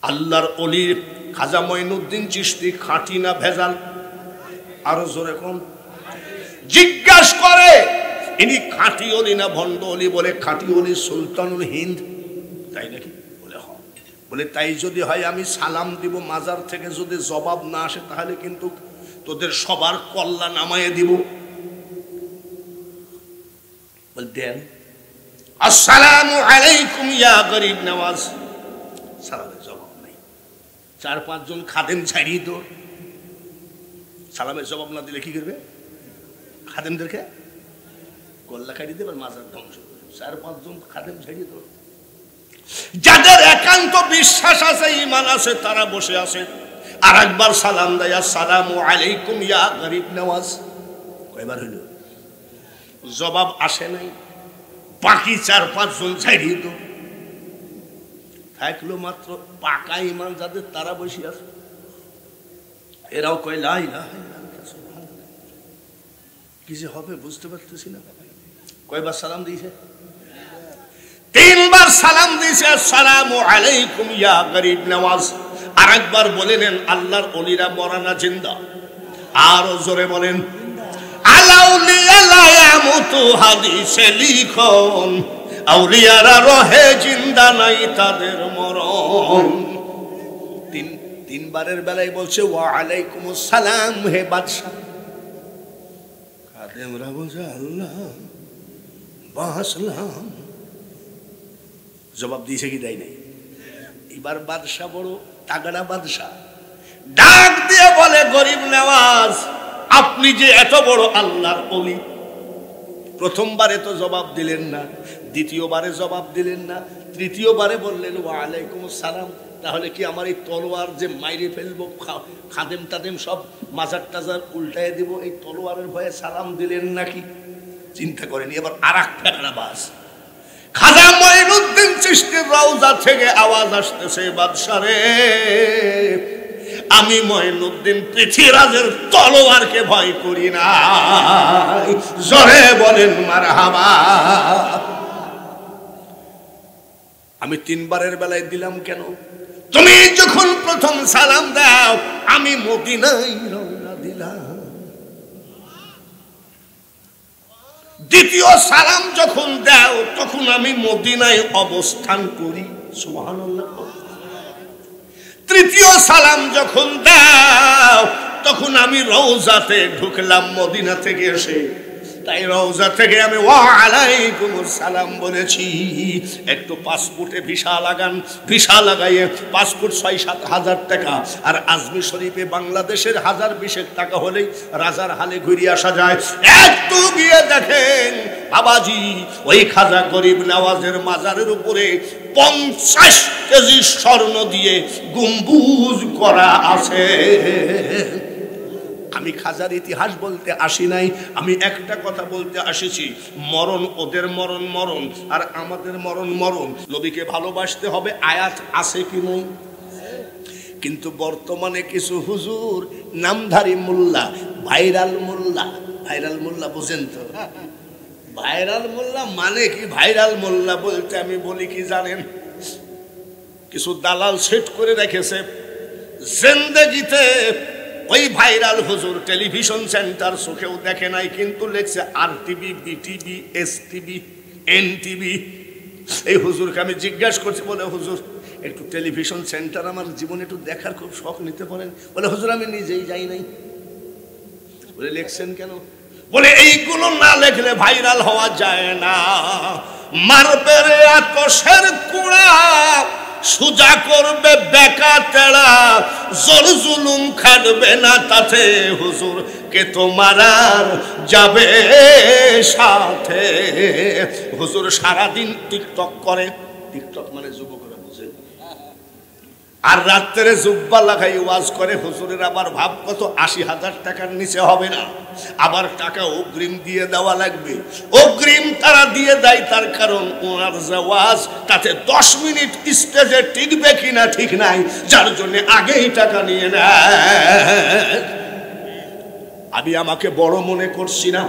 আল্লাহর ওলি খাজা মঈনুদ্দিন চিশতি খাঁটি না ভেজাল? আরো জোরে কোন? জিজ্ঞাসা করে ইনি খাঁটি ওলি না ভণ্ড ওলি? বলে খাঁটি ওলি সুলতানুল হিন্দ। তাই নাকি? বলে হ। বলে তাই যদি হয় আমি সালাম দিব, মাজার থেকে যদি জবাব না আসে তাহলে কিন্তু তোদের সবার কল্লা নামায়ে দিব। বল দেন। আসসালামু আলাইকুম ইয়া গরিব নওয়াজ। সালামের জবাব নাই। 4-5 জন খাদেম ছাড়িয়ে তো সালামের জবাব না দিলে কি করবে? খাদেমদেরকে কল্লা কাটি দেবে, মাজার ধ্বংস করবে। 4-5 জন খাদেম ছাড়িয়ে তো। যাদের একান্ত বিশ্বাস আছে, ঈমান আছে, তারা বসে আছে। আর একবার সালাম দেয়, আসসালামু আলাইকুম ইয়া গরিব নওয়াজ। কয়বার হইল? জবাব আসে নাই। বাকি 4-5 জন ছাড়িয়ে তো থাকলো মাত্র পাকা ঈমান যাদের, তারা বসে আছে। এরাও কয় লা ইলাহা ইল্লাল্লাহ। কি যে হবে বুঝতে পারতেছি না। কয়বার সালাম দিয়েছে? 3 বার সালাম দিয়েছে, আসসালামু আলাইকুম ইয়া গরিব নওয়াজ। আর একবার বলে নেন আল্লাহর ওলিরা মরানা জিন্দা। আরো জোরে বলেন, আলাউলিয়া লা ইয়ামুতু হাদিসে লিখন, আউলিয়ারা রহে জিন্দা নাই তাদের মরণ। 3 বারের বেলায় বলছে ওয়া আলাইকুমুস সালাম হে বাদশা। খাদেমরা বলছে আল্লাহ বাসলাম। জবাব দিয়েছে কি দেয় নাই? এবার বাদশা বড় তাগড়া বাদশা, ডাক দিয়ে বলে গরিব নওয়াজ আপনি যে এত বড় আল্লাহর ওলি, প্রথমবারে তো জবাব দিলেন না, দ্বিতীয়বারে জবাব দিলেন না, তৃতীয়বারে বললেন ওয়া আলাইকুমুস সালাম। তাহলে কি আমার এই তলোয়ার যে মাইরে ফেলবো, খাদেম টাদেম সব মাজার টাজার উল্টায় দিব, এই তলোয়ারের ভয়ে সালাম দিলেন নাকি? চিন্তা করেনি। এবার আরেক ফেকড়াবাজ খাজা মঈনুদ্দিন চিশতির রওজা থেকে আওয়াজ আসতেছে, বাদশা রে আমি মঈনুদ্দিন পৃথিবীরাজের তলোয়ারকে ভয় করি না। জোরে বলেন মারহাবা। আমি 3 বারের বেলায় দিলাম কেন? তুমি যখন প্রথম সালাম দাও আমি মদিনায় রওনা দিলাম, দ্বিতীয় সালাম যখন দাও তখন আমি মদিনায় অবস্থান করি, সুবহানাল্লাহ। তৃতীয় সালাম যখন দাও তখন আমি রওজাতে ঢুকলাম মদিনা থেকে এসে, তাই রওজা থেকে আমি ওয়া আলাইকুমুস সালাম বলেছি। একটু পাসপোর্টে ভিসা লাগান, ভিসা লাগাইয়ে পাসপোর্ট 6-7 হাজার টাকা, আর আজমির শরীফে বাংলাদেশের 1020 টাকা হলেই রাজার হালে ঘুরে আসা যায়। একটু গিয়ে দেখেন বাবাজি ওই খাজা গরিব নওয়াজের মাজারের উপরে 50 কেজি স্বর্ণ দিয়ে গম্বুজ করা আছে। আমি খাজার ইতিহাস বলতে আসি নাই, আমি একটা কথা বলতে আসিছি, মরণ ওদের মরণ মরণ আর আমাদের মরণ মরণ। নবীকে ভালোবাসতে হবে, আয়াত আছে কি নাই? কিন্তু বর্তমানে কিছু হুজুর নামধারী মোল্লা, ভাইরাল মোল্লা, ভাইরাল মোল্লা বুঝেন তো? ভাইরাল মোল্লা মানে কি? ভাইরাল মোল্লা বলতে আমি বলি কি জানেন? কিছু দালাল সেট করে রেখেছে জিন্দেগিতে ওই ভাইরাল হুজুর টেলিভিশন সেন্টার চোখেও দেখে নাই, কিন্তু লেখছে RTV, BTV, STV, NTV। এই হুজুরকে আমি জিজ্ঞাসা করছি, বলে হুজুর একটু টেলিভিশন সেন্টার আমার জীবনে একটু দেখার খুব শখ, নিতে পারেন? বলে হুজুর আমি নিজেই যাই নাই। বলে লেখছেন কেন? বলে এইগুলো না লেখলে ভাইরাল হওয়া যায় না। মারবে রে আতশের কুড়া, সুজা করবে বেকা তেড়া, জোর জুলুম খাটবে না তাতে হুজুর কে তোমার আর যাবে সাথে। হুজুর সারাদিন টিকটক করে, টিকটক মানে যুবকরা বুঝে, আর রাত্রে জুব্বা লাগাই ওয়াজ করে। হুজুরের আবার ভাব কত 80,000 টাকার নিচে হবে না, আবার টাকা অগ্রিম দিয়ে দেওয়া লাগবে। অগ্রিম তারা দিয়ে দেয় তার কারণ ওনার যে ওয়াজ তাতে 10 মিনিট স্টেজে টিকবে কিনা ঠিক নাই, যার জন্য আগেই টাকা নিয়ে নেয়। আমি আমাকে বড় মনে করছি না,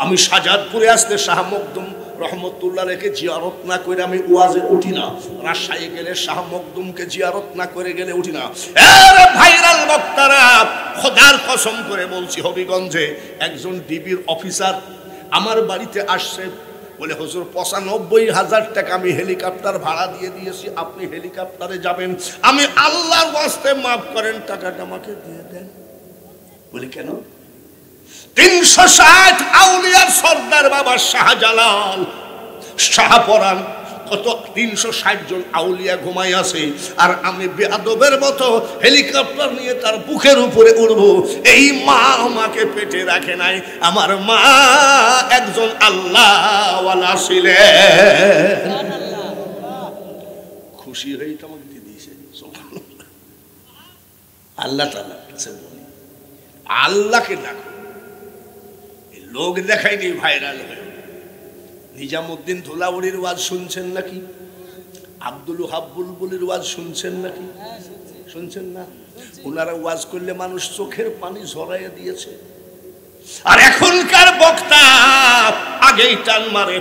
আমি সাজাদপুরে আসতে শাহ মখদুম রহমতুল্লাহ রেখে জিয়ারত না করে আমি ওয়াজে উঠি না। রাজশাহী গেলে শাহ মখদুমকে জিয়ারত না করে গেলে উঠি না। ভাইরাল বক্তারা, খোদার কসম করে বলছি, হবিগঞ্জে একজন ডিবির অফিসার আমার বাড়িতে আসছে, বলে হুজুর ৯৫,০০০ টাকা আমি হেলিকপ্টার ভাড়া দিয়ে দিয়েছি, আপনি হেলিকপ্টারে যাবেন, আমি আল্লাহর ওয়াস্তে মাফ করেন, টাকাটা আমাকে দিয়ে দেন। বলি কেন? ৩৬০ আউলিয়ার সর্দার বাবা শাহজালাল, শাহপরান, কত ৩৬০ জন আউলিয়া ঘুমাই আছে, আর আমি বেয়াদবের মতো হেলিকপ্টার নিয়ে তার বুকের উপরে উড়ব। এই মা আমাকে পেটে রাখে নাই, আমার মা একজন আল্লাহওয়ালা ছিলেন। খুশি হয়ে তো আমাকে দিয়ে দিয়েছে। আল্লাহ তাআলা কাছে বলি, আল্লাহকে ডাকো, লোক দেখায়নি ভাইরাল হয়ে। নিজামুদ্দিন ধুলাউড়ির ওয়াজ শুনছেন নাকি? আব্দুল ওহাব বুলবুলির ওয়াজ শুনছেন নাকি? শুনছেন না? ওনারা ওয়াজ করলে মানুষ চোখের পানি ঝরাইয়া দিয়েছে। আর এখনকার বক্তা আগেই টান মারে,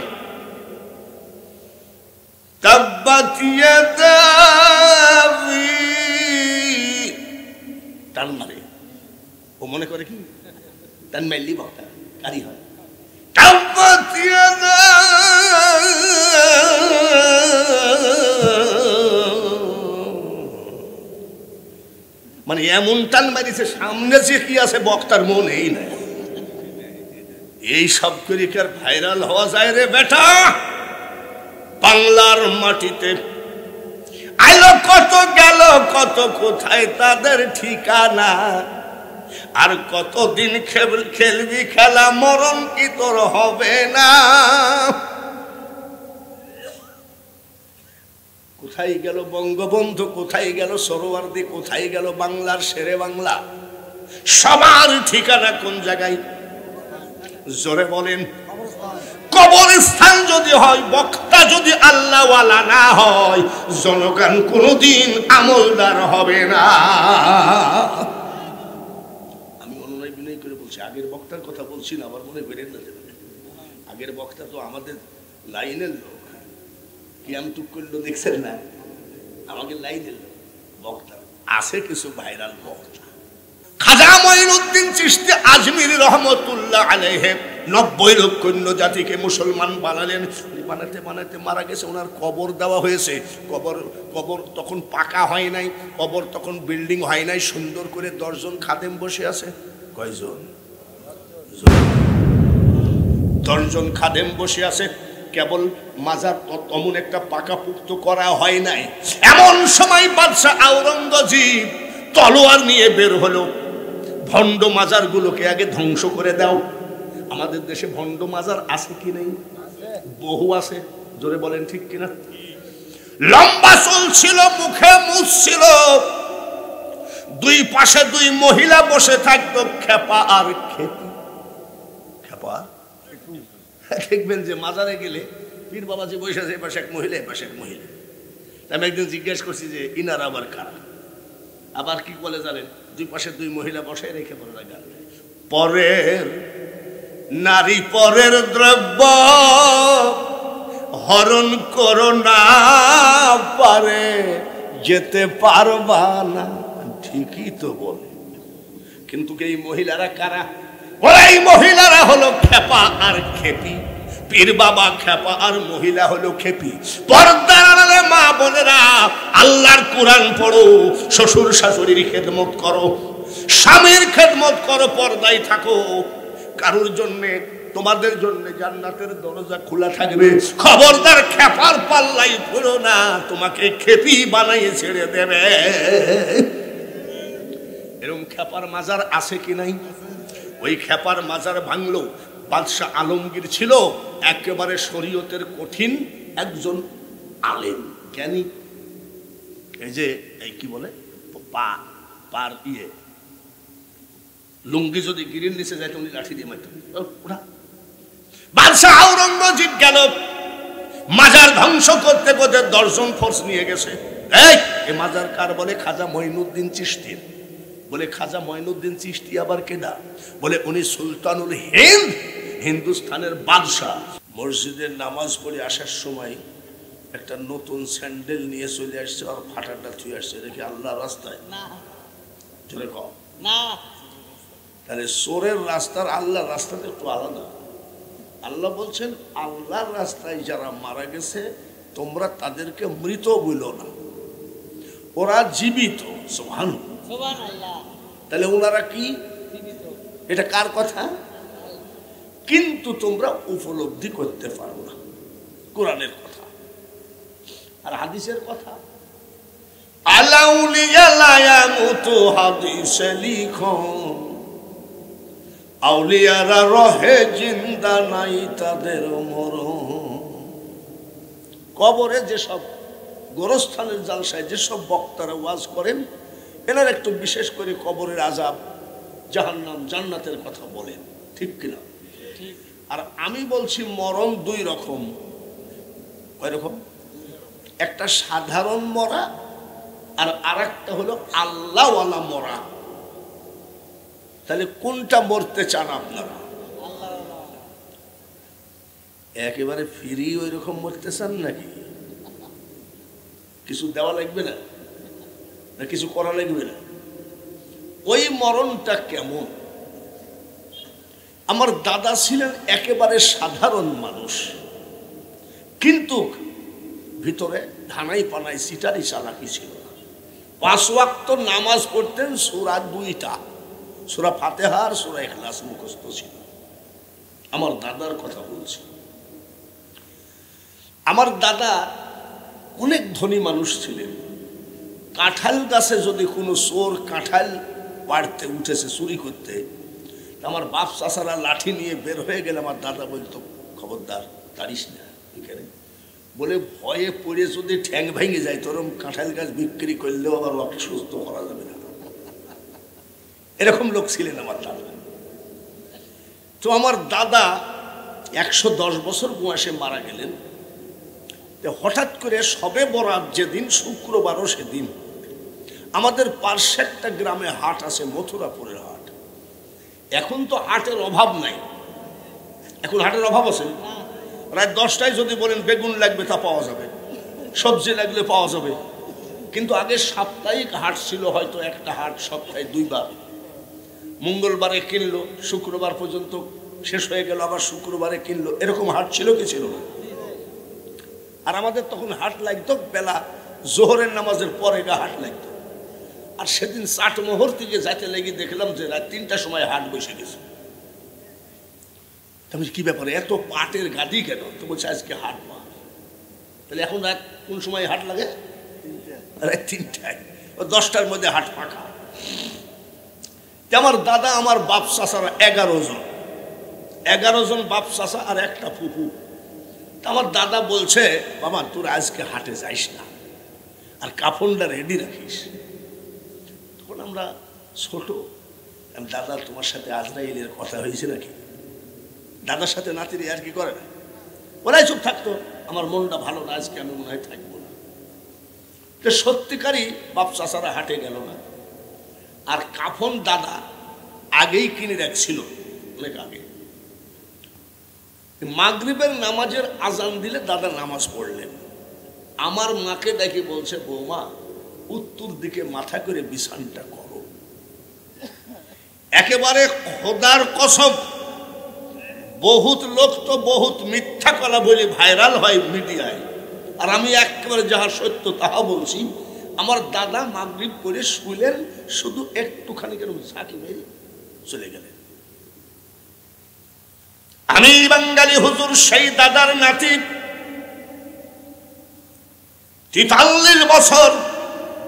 টান মারে। ও মনে করে কি টান মারলি বক্তা কারি হয়। মানে এমন টান মারিছে, সামনে যে কি আছে বক্তার মনেই নাই। এই সব করে কি আর ভাইরাল হওয়া যায় রে বেটা? বাংলার মাটিতে আইলো কত, গেল কত, কোথায় তাদের ঠিকানা? আর কতদিন খেলবি খেলা, মরণ কি তোর হবে না? কোথায় গেল বঙ্গবন্ধু, কোথায় গেল সরোয়ার্দী, কোথায় গেল বাংলার শেরে বাংলা? সবার ঠিকানা কোন জায়গায়? জোরে বলেন। কবরস্থান যদি হয়, বক্তা যদি আল্লাহওয়ালা না হয়, জনগণ কোনদিন আমলদার হবে না। আমি অনুনয় বিনয় করে বলছি, আগের বক্তার কথা বলছি না, আবার মনে বেড়ে না যাবে। আগের বক্তা তো আমাদের লাইনের লোক, কিয়াম টুক করলো দেখছেন না, আমাকে লাইনের লোক বক্তা আছে। কিছু ভাইরাল বক্তা, খাজা মঈনুদ্দিন চিশতি আজমিরি রহমতুল্লাহ আলাইহি ৯০ লক্ষ জাতিকে মুসলমান বানালেন। বানাতে বানাতে মারা গেছে, ওনার কবর দেওয়া হয়েছে। কবর তখন পাকা হয় নাই, কবর তখন বিল্ডিং হয় নাই। সুন্দর করে ১০ জন খাদেম বসে আছে। কয়জন? ১০ জন খাদেম বসে আছে। কেবল মাজার তেমন একটা পাকাপুক্ত করা হয় নাই। এমন সময় বাদশাহ আওরঙ্গজেব তলোয়ার নিয়ে বের হলো, ভণ্ড মাজার গুলোকে আগে ধ্বংস করে দাও। আমাদের দেশে ভণ্ড মাজার আছে কি নেই? বহু আছে। জোরে বলেন ঠিক কিনা? লম্বা চুল ছিল, মুখে মুছ ছিল, দুই পাশে দুই মহিলা বসে থাকতো, খেপা আর খেপি। খেপা দেখবেন যে মাজারে গেলে পীর বাবাজি বসে আছে, এপাশে এক মহিলা, এপাশে এক মহিলা। আমি একদিন জিজ্ঞেস করছি যে ইনার আবার কারা? আবার কি বলে জানেন? দুই পাশে দুই মহিলা বসে রেখে পরে গান গায়, পরের নারী পরের দ্রব্য হরণ করো না, পারে যেতে পারবা না। ঠিকই তো বলে, কিন্তু এই মহিলারা কারা? এই মহিলারা হলো খেপা আর খেপি। পীর বাবা খেপা আর মহিলা হলো খেপি। পর্দার আড়ালে মা বোনেরা আল্লাহর কোরআন পড়ো, শ্বশুর শাশুড়ির খেদমত করো, স্বামীর খেদমত করো, পর্দায় থাকো। কারোর জন্যে, তোমাদের জন্য জান্নাতের দরজা খোলা থাকবে। খবরদার খেপার পাল্লাই পড়ো না, তোমাকে খেপি বানাইয়ে ছেড়ে দেবে। এরকম খেপার মাজার আছে কি নাই? ওই খেপার মাজার ভাঙলো। বাদশাহ আলমগীর ছিল একেবারে শরীয়তের কঠিন একজন আলেম, জ্ঞানী। এই যে এই কি বলে পার ইয়ে লুঙ্গি যদি গিরির নিচে যায় তুমি লাঠি দিয়ে মারতে। বাদশাহ আওরঙ্গজেব গেল মাজার ধ্বংস করতে করতে ১০ জন ফোর্স নিয়ে গেছে। এই মাজার কার? বলে খাজা মঈনুদ্দিন চিশতির। বলে খাজা মঈনুদ্দিন চিশতি আবার কেডা? বলে উনি সুলতানুল হিন্দ, হিন্দুস্তানের বাদশাহ। মসজিদের নামাজ পড়ে আসার সময় একটা নতুন স্যান্ডেল নিয়ে চলে আসছে, আর ফাটাটা থুয়ে আসছে। এটা কি আল্লাহ রাস্তায়? চলে কম না। তাহলে চোরের রাস্তার আল্লাহর রাস্তাটা একটু আলাদা। আল্লাহ বলছেন আল্লাহর রাস্তায় যারা মারা গেছে তোমরা তাদেরকে মৃত বলো না, ওরা জীবিত। সুবহানাল্লাহ। তাহলে ওনারা কি? এটা কার কথা? কিন্তু তোমরা উপলব্ধি করতে পারো না। কোরআনের কথা আর হাদিসের কথা। আলাউলিয়া লা ইয়ামুতু হাদিসে লিখো, আউলিয়ারা রহে জিন্দা নাই তাদের মরণ। কবরে যেসব গোরস্থানের জালসায় যেসব বক্তারা ওয়াজ করেন, এনার একটু বিশেষ করে কবরের আযাব, জাহান্নাম, জান্নাতের কথা বলেন, ঠিক কিনা? আর আমি বলছি মরণ দুই রকম। কয় রকম? একটা সাধারণ মরা আর আরেকটা হলো আল্লাহওয়ালা মরা। তাহলে কোনটা মরতে চান আপনারা? একেবারে ফ্রি ওই রকম মরতে চান নাকি? কিছু দেওয়া লাগবে না, না কিছু করা লাগবে না? ওই মরণটা কেমন? আমার দাদা ছিলেন একেবারে সাধারণ মানুষ, কিন্তু ভিতরে ধানাই পানাই সিটারি চালাকি ছিল না। 5 ওয়াক্ত নামাজ পড়তেন, সূরা 2টা, সূরা ফাতিহা আর সূরা ইখলাস মুখস্থ ছিল। আমার দাদার কথা বলছি। আমার দাদা অনেক ধনী মানুষ ছিলেন। কাঁঠাল গাছে যদি কোনো চোর কাঁঠাল পাড়তে উঠেছে চুরি করতে, আমার বাপ চাচারা লাঠি নিয়ে বের হয়ে গেলে আমার দাদা বলতো খবরদার তাড়িস না এখানে, বলে ভয়ে পড়ে যদি ঠ্যাং ভেঙে যায় তোরম কাঁঠাল গাছ বিক্রি করলেও আবার ওকে সুস্থ করা যাবে না। এরকম লোক ছিলেন আমার দাদা। তো আমার দাদা 110 বছর বয়সে মারা গেলেন। হঠাৎ করে শবে বরাত যেদিন, শুক্রবারও সেদিন, আমাদের পার্শ্বে একটা গ্রামে হাট আছে, মথুরাপুরের হাট। এখন তো হাটের অভাব নাই, এখন হাটের অভাব আছে। রাত 10টায় যদি বলেন বেগুন লাগবে তা পাওয়া যাবে, সবজি লাগলে পাওয়া যাবে। কিন্তু আগে সাপ্তাহিক হাট ছিল, হয়তো একটা হাট সপ্তাহে 2 বার। মঙ্গলবারে কিনলো, শুক্রবার পর্যন্ত শেষ হয়ে গেল, আবার শুক্রবারে কিনলো, এরকম হাট ছিল কি ছিল না? আর আমাদের তখন হাট লাগতো বেলা জোহরের নামাজের পরে হাট লাগতো। আর সেদিন 60 মোহর থেকে যাইতে লেগে দেখলাম যে রাত 3টার সময় হাট বসে গেছে। আমি কি ব্যাপারে এত পাটের গাড়ি কেন? তো বলছে আজকে হাট পা। তাহলে এখন রাত কোন সময় হাট লাগে? রাত 3টায়। 10টার মধ্যে হাট ফাঁকা। আমার দাদা, আমার বাপ চাচারা 11 জন, 11 জন বাপ চাচা আর একটা ফুফু। আমার দাদা বলছে বাবা তোর আজকে হাটে যাইস না, আর কাফনটা রেডি রাখিস। তখন আমরা ছোট, দাদা তোমার সাথে আজরাইলের কথা হয়েছে নাকি? দাদার সাথে নাতিরি আর কি করে না, ওরাই চুপ থাকতো। আমার মনটা ভালো না, আজকে আমি মনে হয় থাকবো না। তো সত্যিকারই বাপ চাচারা হাটে গেল না। আর কাফন দাদা আগেই কিনে রাখছিল, অনেক আগে। মাগরিবের নামাজের আজান দিলে দাদা নামাজ পড়লেন। আমার মাকে দেখে বলছে বৌমা উত্তর দিকে মাথা করে বিছানটা করো। একেবারে খোদার কসম, বহুত লোক তো বহুত মিথ্যা কথা বলে ভাইরাল হয় মিডিয়ায়, আর আমি একেবারে যাহা সত্য তাহা বলছি। আমার দাদা মাগরিব করে শুইলেন, শুধু একটুখানি কেন ঝাঁকি মেরে চলে গেলেন। আমি বাঙালি হুজুর সেই দাদার নাতি। 43 বছর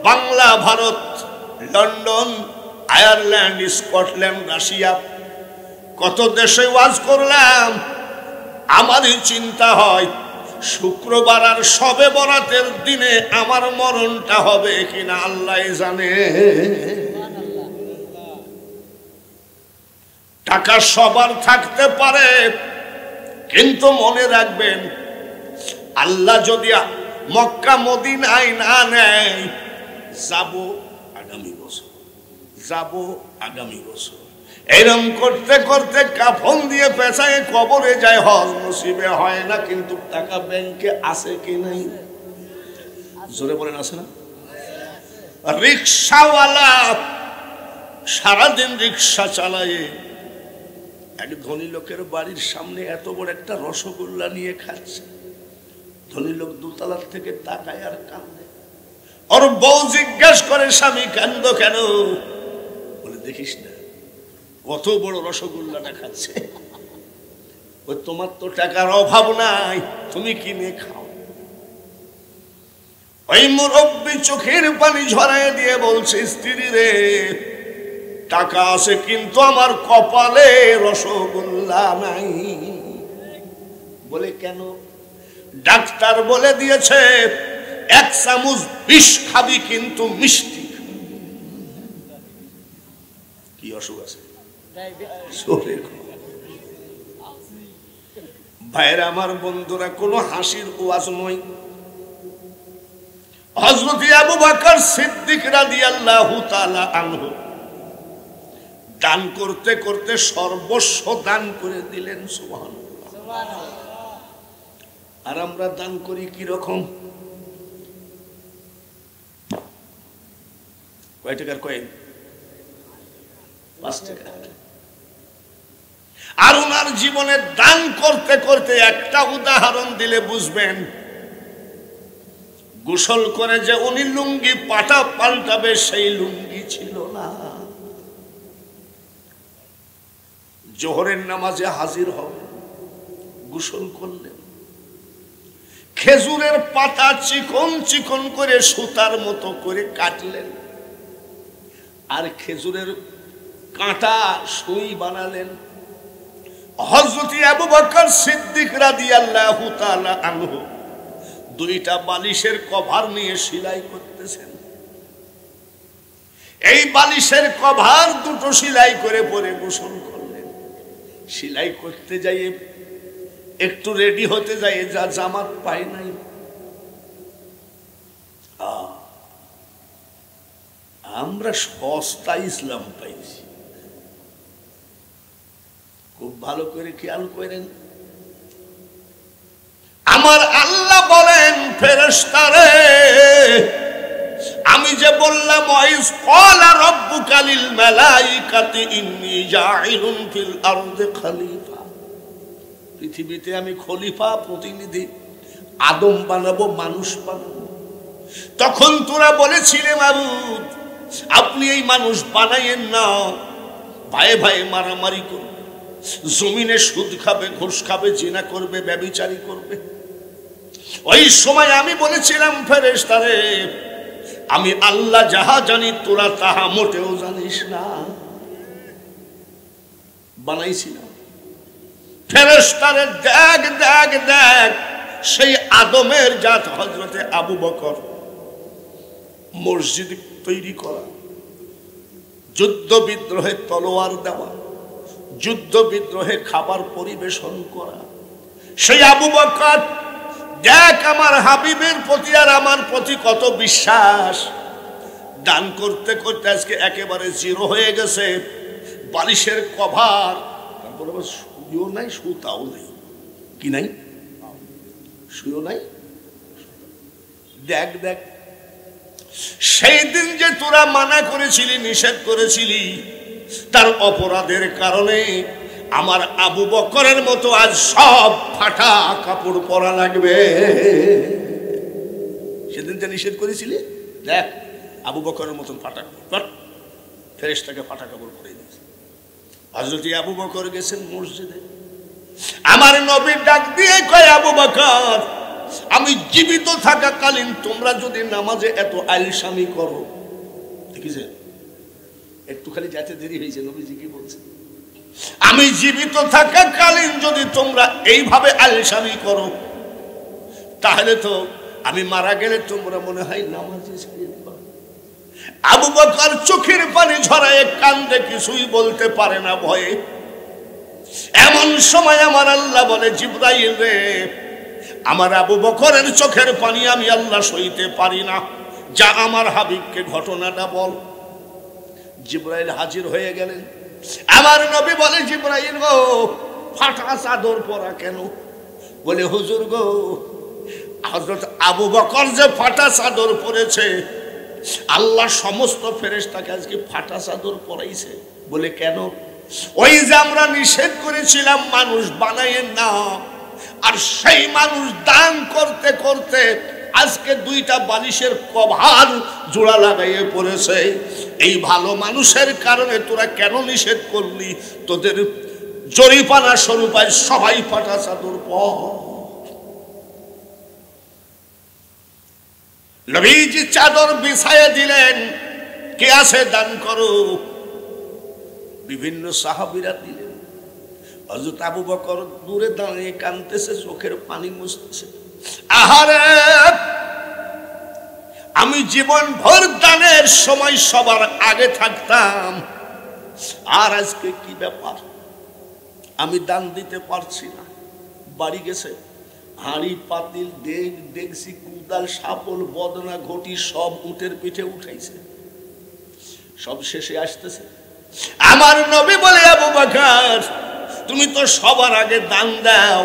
Bangla, Bharat, London, Ireland, Scotland, Russia, কত দেশে ওয়াজ করলাম। আমারই চিন্তা হয় শুক্রবার আর শবে বরাতের দিনে আমার মরণটা হবে কিনা আল্লাহ জানে। টাকা সবার থাকতে পারে, কিন্তু মনে রাখবেন আল্লাহ যদি মক্কা মদিনায় না নেয়, যাব আগামী বছর, যাব আগামী বছর, এরম করতে করতে কাফন দিয়ে পেঁচায় কবরে যায়, হজ নসিবে হয় না, কিন্তু টাকা ব্যাংকে আছে কি নাই? জোরে বলেন আছে না? রিক্সাওয়ালা সারাদিন রিক্সা চালায়, এক ধনী লোকের বাড়ির সামনে এত বড় একটা রসগোল্লা নিয়ে খাচ্ছে। ধনী লোক দোতলার থেকে তাকায় আর কান্দে। ওর বউ জিজ্ঞাসা করে, স্বামী কান্দ কেন? বলে, দেখিস না কত বড় রসগোল্লাটা খাচ্ছে, ওই তোমার তো টাকার অভাব নাই, তুমি কিনে খাও। ওই মুরব্বি চোখের পানি ঝরায় দিয়ে বলছে, স্ত্রী রে, টাকা আছে কিন্তু আমার কপালে রসগোল্লা নাই। বলে কেন? ডাক্তার বলে দিয়েছে এক চামচ বিষ খাবি কিন্তু মিষ্টি। কি অসুখ আছে? ভাইরা আমার, বন্ধুরা, কোনো হাসির ওয়াজ নয়। হযরত আবু বকর সিদ্দিক রাদিয়াল্লাহু তাআলা আনহু দান করতে করতে সর্বস্ব দান করে দিলেন। সুবহানাল্লাহ। আর আমরা দান করি কি রকম? কয় টাকার কয়েন? 5 টাকা। আর ওনার জীবনে দান করতে করতে একটা উদাহরণ দিলে বুঝবেন। গোসল করে যে উনি লুঙ্গি পাল্টাবে, সেই লুঙ্গি ছিল না। জোহরের নামাজে হাজির হবে, গোসল করলেন, খেজুরের পাতা চিকন চিকন করে সুতার মতো করে কাটলেন, আর খেজুরের কাঁটা সুই বানালেন। হযরত আবু বকর সিদ্দিক রাদিয়াল্লাহু তাআলা আনহু 2টা বালিশের কভার নিয়ে সেলাই করতেছেন। এই বালিশের কভার 2টো সেলাই করে পরে গোসল করলেন। সেলাই করতে যাই একটু রেডি হতে যাই, যা জামাত পাই নাই। আমরা সস্তা ইসলাম পাইছি। খুব ভালো করে খেয়াল করেন। আমার আল্লাহ বলেন, ফেরেশতারে, আমি যে বললাম ওয়াইস ক্বালা রাব্বুকা লিল মালাইকাতি ইন্নী জাইলুন ফিল আরদি খলিফা, পৃথিবীতে আমি খলিফা, প্রতিনিধি, আদম বানাবো, মানুষ বানাবো। তখন তোরা বলেছিলে, মাবুদ আপনি এই মানুষ বানাইয়েন না, ভাই ভাই মারামারি করবে, জমিনে সুদ খাবে, ঘুষ খাবে, জিনা করবে, ব্যভিচারী করবে। ওই সময় আমি বলেছিলাম, ফেরেশতারে, আমি আল্লাহ যাহা জানি তোরা তাহা মোটেও জানিস না। বানাইছিলাম। ফেরেশতারে দেখ দেখ দেখ, সেই আদমের জাত হযরতে আবু বকর, মসজিদ তৈরি করা, যুদ্ধ বিদ্রোহে তলোয়ার দেওয়া, যুদ্ধ বিদ্রোহে খাবার পরিবেশন করা। সেই আবু বকর দেখ আমার হাবিবের প্রতি আর আমার প্রতি কত বিশ্বাস। দান করতে করতে আজকে একেবারে জিরো হয়ে গেছে। বালিশের কভার, তারপরে শুয়েও নাই, সুতাও নেই। কি নাই? শুয়েও নাই। দেখ দেখ, সেই দিন যে তোরা মানা করেছিলি, নিষেধ করেছিলি, তার অপরাধের কারণে আমার আবু বকরের মতো আজ সব ফাটা কাপড় পরা লাগবে। সেদিন যে নিষেধ করেছিলি, দেখ আবু বকরের মতন ফাটা কাপড়, ফেরেশতাকে ফাটা কাপড় পরে দিয়েছে। হযরত আবু বকর গেছেন মসজিদে, আমার নবী ডাক দিয়ে কয়, আবু বকর, আমি জীবিত থাকাকালীন তোমরা যদি নামাজে এত আলসামি করো, দেখিছে একটু খালি যাতে দেরি হয়েছে, নবীজি কি বলছে, আমি জীবিত থাকাকালীন যদি তোমরা এইভাবে আলসামি করো, তাহলে তো আমি মারা গেলে তোমরা মনে হয় নামাজে ছেড়ে দিবা। আবু বকর চোখের পানি ঝরায় কান্দে, কিছুই বলতে পারে না ভয়ে। এমন সময় আমার আল্লাহ বলে, জিবরাইল রে, আমার আবু বকরের চোখের পানি আমি আল্লাহ সইতে পারি না, যা আমার হাবিবকে ঘটনাটা বল। জিবরাইল হাজির হয়ে গেলেন। আমার নবী বলে জিবরাইল গো ফাটা চাদর পরা কেন? বলে হুজুর গো হযরত আবু বকর যে ফাটা চাদর পরেছে আল্লাহ সমস্ত ফেরেশতাকে আজকে ফাটা চাদর পরাইছে। বলে কেন? ওই যে আমরা নিষেধ করেছিলাম মানুষ বানায়েন না, আর সেই মানুষ দান করতে করতে আজকে দুইটা বালিশের কভার জোড়া লাগাইয়ে পড়েছে। এই ভালো মানুষের কারণে তোরা কেন নিষেধ করলি? তোদের জরিপানা স্বরূপ সবাই ফাটা চাদর পর। নবীজি চাদর বিছাইয়ে দিলেন, কে আছে দান করো। বিভিন্ন সাহাবীরা দিলেন। হযরত আবু বকর দূরে দাঁড়িয়ে কাঁদতেছে, চোখের পানি মুছতেছে। আহারে, আমি জীবন ভর দানের সময় সবার আগে থাকতাম, আর আজকে কি ব্যাপার, আমি দান দিতে পারছি না। বাড়ি গেছে, হাঁড়ি পাতিল ডেক ডেকসি কুদাল শাপল বদনা ঘটি সব উটের পিঠে উঠাইছে। সব শেষে আসতেছে। আমার নবী বলে আবু বকর তুমি তো সবার আগে দান দাও,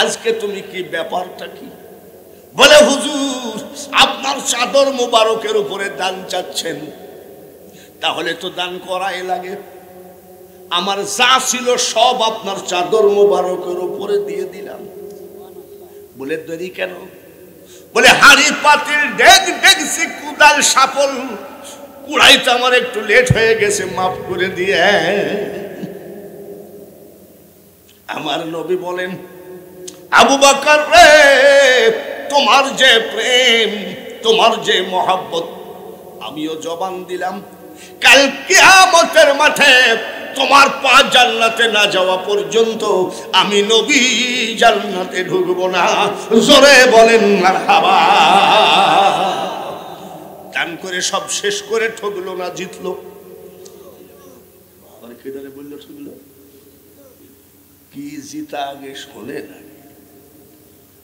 আজকে তুমি কি ব্যাপারটা কি? বলে হুজুর আপনার চাদর মোবারকের উপরে দান চাচ্ছেন, তাহলে তো দান করাই লাগে। আমার যা ছিল সব আপনার চাদর মোবারকের উপরে দিয়ে দিলাম। বলে দেরি কেন? বলে হাঁড়ি পাতিল ডেক ডেকসি কুদাল শাপল কুড়াইতে আমার একটু লেট হয়ে গেছে, মাফ করে দিয়ে। আমার নবী বলেন আবু বকর রে, তোমার যে প্রেম, তোমার যে মহব্বত, আমিও জবান দিলাম কাল কিয়ামতের মাঠে তোমার পা জান্নাতে না যাওয়া পর্যন্ত আমি নবী জান্নাতে ঢুকবো না। জোরে বলেন মারহাবা। দান করে সব শেষ করে ঠকলো না জিতলো? আর কেদারে বললো ঠকলো কি? জিতা আগে শোনে না।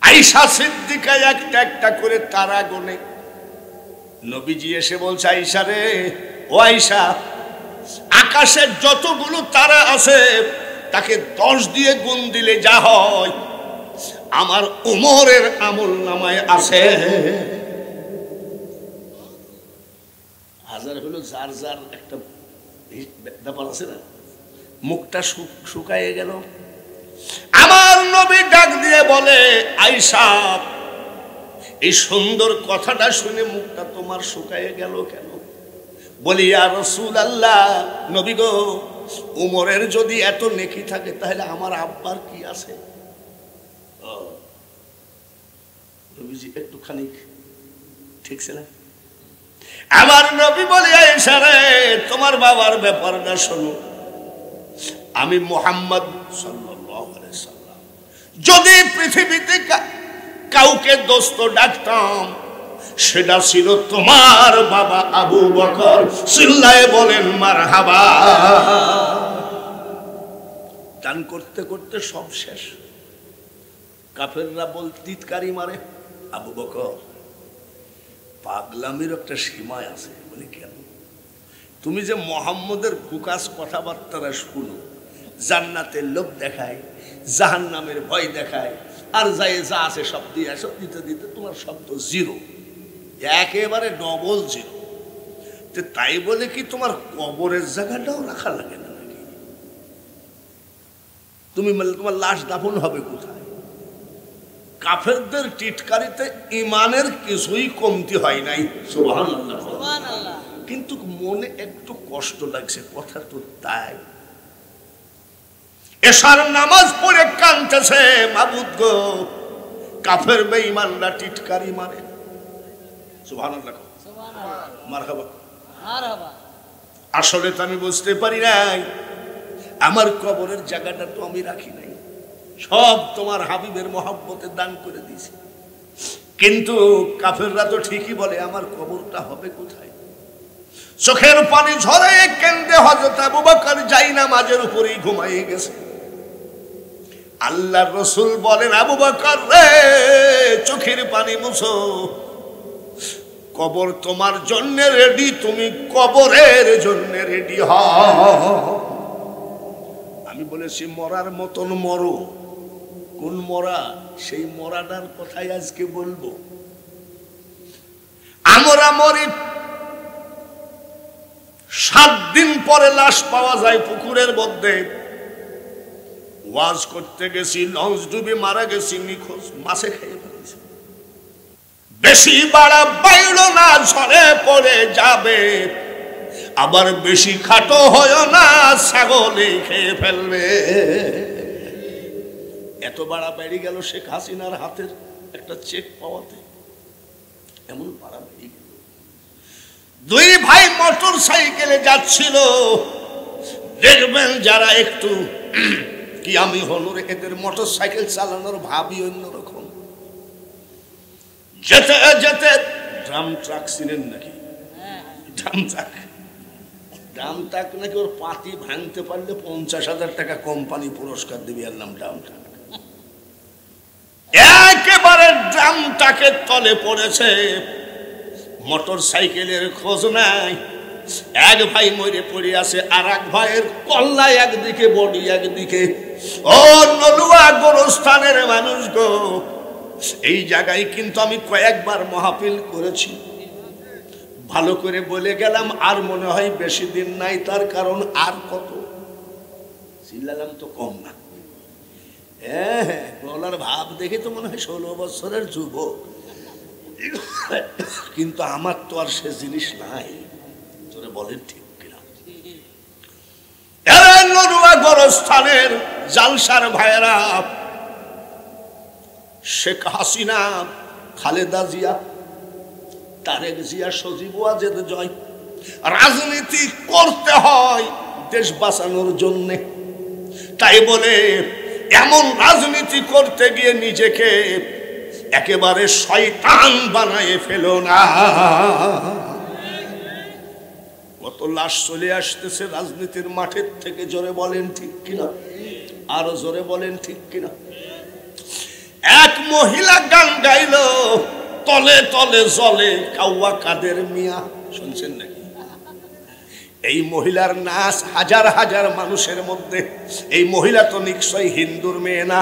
আয়েশা সিদ্দিকা একটা একটা করে তারা গোনে। নবীজি এসে বলছে আয়েশা রে, ও আয়েশা, আকাশের যতগুলো তারা আছে তাকে 10 দিয়ে গুণ দিলে যা হয় আমার উমরের আমল নামায় আছে হাজার। হলো যার যার একটা ব্যাপার আছে না, মুখটা শুকায়ে গেল। আমার নবী ডাক দিয়ে বলে আয়েশা, এই সুন্দর কথাটা শুনে মুখটা তোমার শুকায়ে গেল কেন? বলি ইয়া রাসূলুল্লাহ, নবী গো, উমরের যদি এত নেকি থাকে তাহলে আমার আব্বার কি আছে? নবীজি একটুখানি ঠিক ছিল। আমার নবী বলে আয়েশা রে, তোমার বাবার ব্যাপারটা শোনো। আমি মুহাম্মদ সাল্লাল্লাহু আলাইহি সাল্লাম যদি পৃথিবীতে কাউকে দোস্ত ডাকতাম সেটা ছিল তোমার বাবা আবু বকর। চিল্লায়ে বলেন মারহাবা। দান করতে করতে সব শেষ। কাফেররা বল তিতকারি মারে, আবু বকর পাগলামির একটা সীমা আছে। বলি কেন? তুমি যে মুহাম্মদের ফুকাস কথাবার্তারা শুনো, জান্নাতের লোভ দেখায়, জাহান্নামের ভয় দেখায়, আর যাই যা আছে সব দিয়ে আসো, দিতে দিতে তোমার শব্দ জিরো, একেবারে ডবল জিরো। তাই বলে কি তোমার কবরের জায়গাটাও রাখা লাগে না নাকি? তুমি তোমার লাশ দাফন হবে কোথায়? কাফেরদের টিটকারিতে ইমানের কিছুই কমতি হয় নাই। সুবহানাল্লাহ। কিন্তু মনে একটু কষ্ট লাগছে, কথা তো তাই। এশার নামাজ পড়ে কাঁদতেছে, মাবুদ গো, কাফের বেঈমানরা টিটকারি মারে। সুবহানাল্লাহ, মারহাবা। আসলে তো আমি বুঝতে পারি নাই, আমার কবরের জায়গাটা তো আমি রাখি নাই, সব তোমার হাবিবের মহব্বতে দান করে দিয়েছি। কিন্তু কাফেররা তো ঠিকই বলে আমার কবরটা হবে কোথায়? চোখের পানি ঝরে কেন্দে হযরত আবু বকর জায়নামাজের উপরেই ঘুমিয়ে গেছে। আল্লাহর রাসূল বলেন আবু বকর রে, চোখের পানি মুছো। কবর তোমার জন্য রেডি, তুমি কবরের জন্য রেডি হও। আমি বলেছি মরার মতন মরো। কোন মরা? সেই মরাটার কথাই আজকে বলবো। আমরা মরি, 7 দিন পরে লাশ পাওয়া যায় পুকুরের মধ্যে। ওয়াজ করতে গেছি, লঞ্চ ডুবে মারা গেছি, নিখোঁজ, মাছে খেয়ে ফেলেছে। বেশি বাড়া বাইল না, ঝরে পড়ে যাবে। আবার বেশি খাটো হয় না, ছাগলে খেয়ে ফেলবে। এত বাড়া বেড়ে গেল শেখ হাসিনার হাতের একটা চেক পাওয়াতে, এমন বাড়া বেড়ে গেল। 2 ভাই মোটর সাইকেলে যাচ্ছিল। দেখবেন যারা একটু কি আমি হলুর, এদের মোটর সাইকেল চালানোর ভাবই অন্যরকম। যেতে যেতে ড্রাম ট্রাক ছিলেন নাকি? ড্রাম ট্রাক নাকি ওর পাতি ভাঙতে পারলে 50,000 টাকা কোম্পানি পুরস্কার দেবে, এর নাম ড্রাম ট্রাক। একেবারে ড্রামটাকে তলে পড়েছে, মোটর সাইকেলের খোঁজ নাই। এক ভাই মরে পড়ে আছে, আর এক ভাইয়ের কল্লা একদিকে, বডি একদিকে। ও নলুয়া গোরস্থানের মানুষ গো, এই জায়গায় কিন্তু আমি কয়েকবার মাহফিল করেছি, ভালো করে বলে গেলাম। আর মনে হয় বেশি দিন নাই, তার কারণ আর কত চিল্লালাম তো কম না। হ্যাঁ, বলার ভাব দেখে তো মনে হয় 16 বছরের যুবক, কিন্তু আমার তো আর সে জিনিস নাই। তোরে বলেন ঠিক কিনা? নরুয়া গোরস্থানের জালসার ভাইয়েরা, শেখ হাসিনা, খালেদা জিয়া, তারেক জিয়া, সজীব ওয়াজেদ জয়, রাজনীতি করতে হয় দেশ বাঁচানোর জন্য। তাই বলে এমন রাজনীতি করতে গিয়ে নিজেকে একেবারে শয়তান বানায় ফেলো না। কত লাশ চলে আসতেছে রাজনীতির মাঠের থেকে, জোরে বলেন ঠিক কিনা? আরো জোরে বলেন ঠিক কিনা? এক মহিলা গান গাইল, তলে তলে জলে কাউয়া কাদের মিয়া, শুনছেন নাকি? এই মহিলার নাচ হাজার হাজার মানুষের মধ্যে। এই মহিলা তো নিশ্চয়ই হিন্দুর মেয়ে না।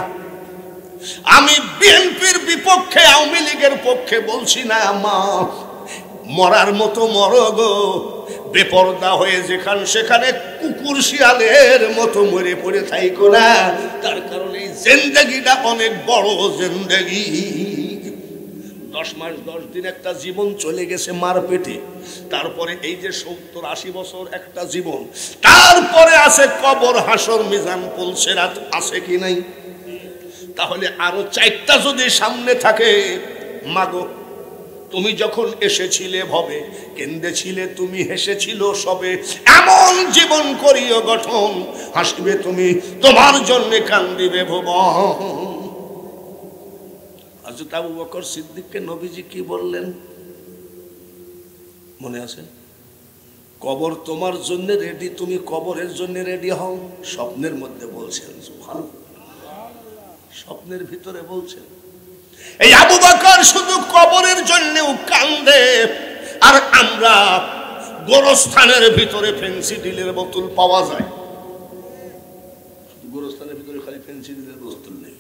আমি বিএনপির বিপক্ষে, আওয়ামী লীগের পক্ষে বলছি না। মা, মরার মতো মরো গো, বেপরদা হয়ে যেখানে সেখানে কুকুর শিয়ালের মতো মরে পড়ে থাইকো না। তার কারণে জিন্দেগিটা অনেক বড় জিন্দেগি। 10 মাস 10 দিন একটা জীবন চলে গেছে মার পেটে, তারপরে এই যে 70-80 বছর একটা জীবন, তারপরে আছে কবর, হাসর, মিজান, পুলসেরাত, আছে কি নাই? তাহলে আরো 4টা যদি সামনে থাকে। মাগো, তুমি যখন এসেছিলে ভবে, কেন্দেছিলে তুমি, হেসেছিল সবে। এমন জীবন করিও গঠন, হাসিবে তুমি, তোমার জন্য কান্দিবে ভুবন। হযরত আবু বকর সিদ্দিককে নবীজি কি বললেন মনে আছে? কবর তোমার জন্য রেডি, তুমি কবরের জন্য রেডি হও। স্বপ্নের মধ্যে বলছেন, সুবহানাল্লাহ, স্বপ্নের ভিতরে বলছেন। এই আবু বকর শুধু কবরের জন্যও কান্দে, আর আমরা গোরস্থানের ভিতরে ফেন্সিডিলের বোতল পাওয়া যায়। গোরস্থানের ভিতরে খালি ফেন্সিডিলের বোতল নেই।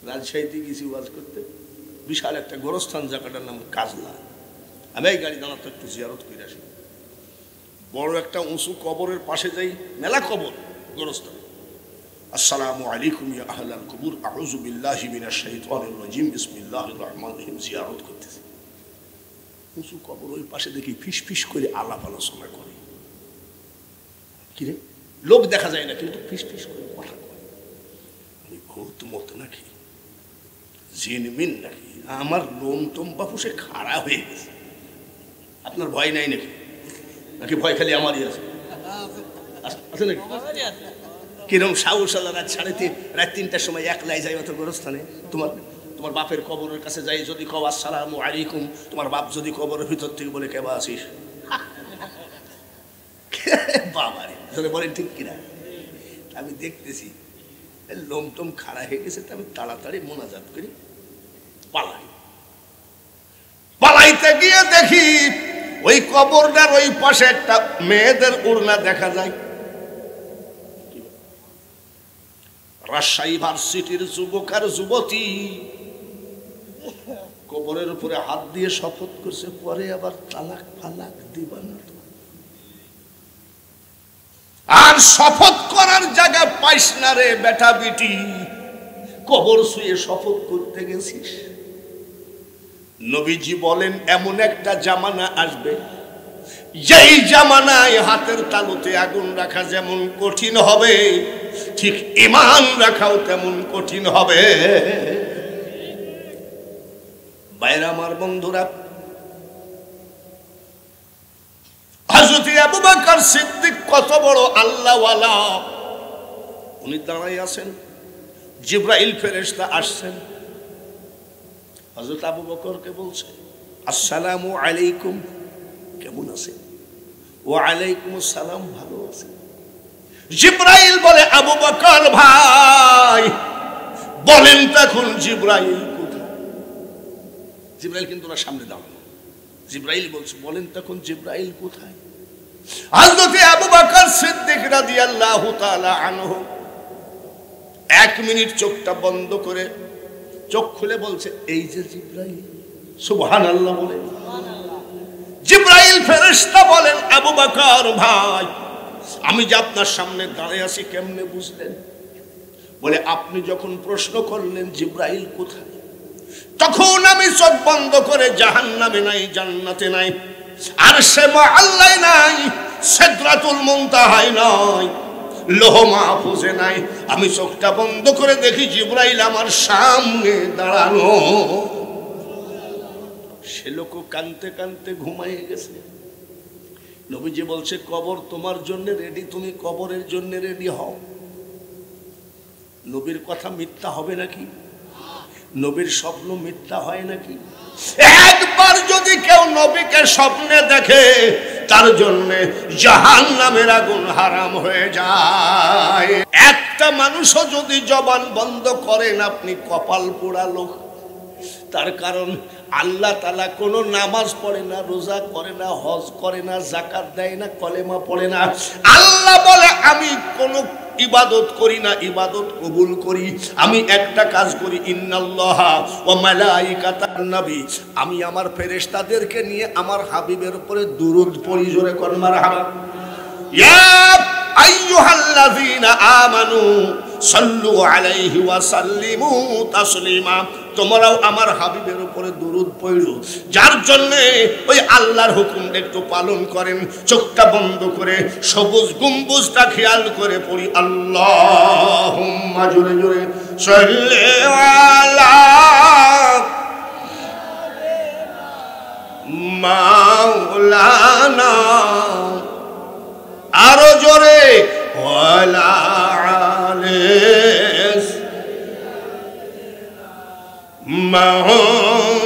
রাজশাহীতে গেছি ওয়াজ করতে, বিশাল একটা গোরস্থান, জায়গাটার নাম কাজলা। আমি এই গাড়ি দাঁড়াতে একটু জিয়ারত করে আসি। বড় একটা উঁচু কবরের পাশে যাই, মেলা কবর গোরস্থান। আসসালামু আলাইকুম ইয়া আহলাল কুবুর, আউযু বিল্লাহি মিনাশ শাইতানির রাজিম, বিসমিল্লাহির রহমানির রহিম। জিয়ারত করতেছি, উঁচু কবর, ওই পাশে দেখি ফিস ফিস করে আলাপ আলোচনা করে। কিরে, লোক দেখা যায় না, কিন্তু ফিস ফিস করে কথা কয়। ভূত মত নাকি, জিনমিন নাকি? আমার লোম টোম বাপু সে খাড়া হয়ে গেছে। আপনার ভয় নাই নাকি? নাকি ভয় খালি আমারই আছে? আছে নাকি? কিরম সাহস আল্লাহ, রাত 3টার সময় একলাই যাই অত গোরস্থানে। তোমার বাপের কবরের কাছে যাই, যদি কও আসসালামু আলাইকুম, তোমার বাপ যদি কবরের ভিতর থেকে বলে কেবা আসিস, বাবারে, বলেন ঠিক কিনা? আমি দেখতেছি লোম টোম খাড়া হয়ে গেছে, আমি তাড়াতাড়ি মোনাজাত করি, পালাই। পালাইতে কাছে গিয়ে দেখি ওই কবরটার ওই পাশে একটা মেয়েদের ওড়না দেখা যায়। রাজশাহী ভার্সিটির যুবক আর যুবতী কবরের উপরে হাত দিয়ে শপথ করছে, পরে আবার তালাক ফালাক দিবা না। আর শপথ করার জায়গা পাইস না রে বেটা বিটি, কবর শুয়ে শপথ করতে গেছিস। নবীজি বলেন এমন একটা জামানা আসবে, যেই জামানায় হাতের তালুতে আগুন রাখা যেমন কঠিন হবে, ঠিক ঈমান রাখাও তেমন কঠিন হবে। বাইরে আমার বন্ধুরা, হযরত আবু বকর সিদ্দিক কত বড় আল্লাহওয়ালা, উনি দাঁড়াই আছেন, জিবরাইল ফেরেশতা আসছেন, হযরত আবু বকরকে বলছে আসসালামু আলাইকুম, কেমন আছেন? ওয়া আলাইকুম আসসালাম, ভালো আছি। জিবরাইল বলে আবু বকর ভাই বলেন তখন জিবরাইল কোথায়? জিবরাইল কিন্তু ওর সামনে দাঁড়ানো। জিবরাইল বলছে বলেন তখন জিবরাইল কোথায়? হযরত আবু বকর সিদ্দিক রাদিয়াল্লাহু তাআলা আনহু 1 মিনিট চোখটা বন্ধ করে চোখ খুলে বলছে এই যে জিবরাইল। সুবহানাল্লাহ বলে জিবরাইল ফেরেশতা বলেন আবু বকর ভাই আমি যে আপনার সামনে দাঁড়িয়ে আছি কেমনে বুঝলেন? বলে আপনি যখন প্রশ্ন করলেন জিবরাইল কোথায়, তখন আমি চোখ বন্ধ করে জাহান্নামে নাই, জান্নাতে নাই, আরশে মুআল্লায় নাই, সিদরাতুল মুনতাহায় নাই, লৌহ মাহফুজে নাই। আমি চোখটা বন্ধ করে দেখি জিবরাইল আমার সামনে দাঁড়ানো। সে লোক কাঁদতে কাঁদতে ঘুমাইয়ে গেছে। নবীজি বলছে কবর তোমার জন্য রেডি, তুমি কবরের জন্য রেডি হও। নবীর কথা মিথ্যা হবে নাকি? নবীর স্বপ্ন মিথ্যা হয় নাকি? একবার যদি কেউ নবীকে স্বপ্নে দেখে তার জন্য জাহান্নামের আগুন হারাম হয়ে যায়। একটা মানুষও যদি জবান বন্ধ করেন আপনি কপাল পোড়া লোক। তার কারণ আল্লাহ তাআলা কোনো নামাজ পড়ে না, রোজা করে না, হজ করে না, যাকাত দেয় না, কলেমা পড়ে না। আল্লাহ বলে আমি কোন ইবাদত করি না, ইবাদত কবুল করি। আমি একটা কাজ করি, ইন্নাল্লাহা ওয়া মালাইকাতান নবী, আমি আমার ফেরেশতাদেরকে নিয়ে আমার হাবিবের উপরে দুরূদ পড়ি। জোরে কোন মারহাবা। ইয়া আইয়ুহাল্লাযীনা আমানু সাল্লু আলাইহি ওয়া সাল্লিমু তাসলিমা, তোমরাও আমার হাবিবের উপরে দুরূদ পড়ো। যার জন্য ওই আল্লাহর হুকুমটা একটু পালন করেন, চোখটা বন্ধ করে সবুজ গম্বুজটা খেয়াল করে পড়ি আল্লাহুম্মা, জোরে জোরে সাল্লি আলা মাওলানা, আরো জোরে ওয়ালা আলিস মাহম।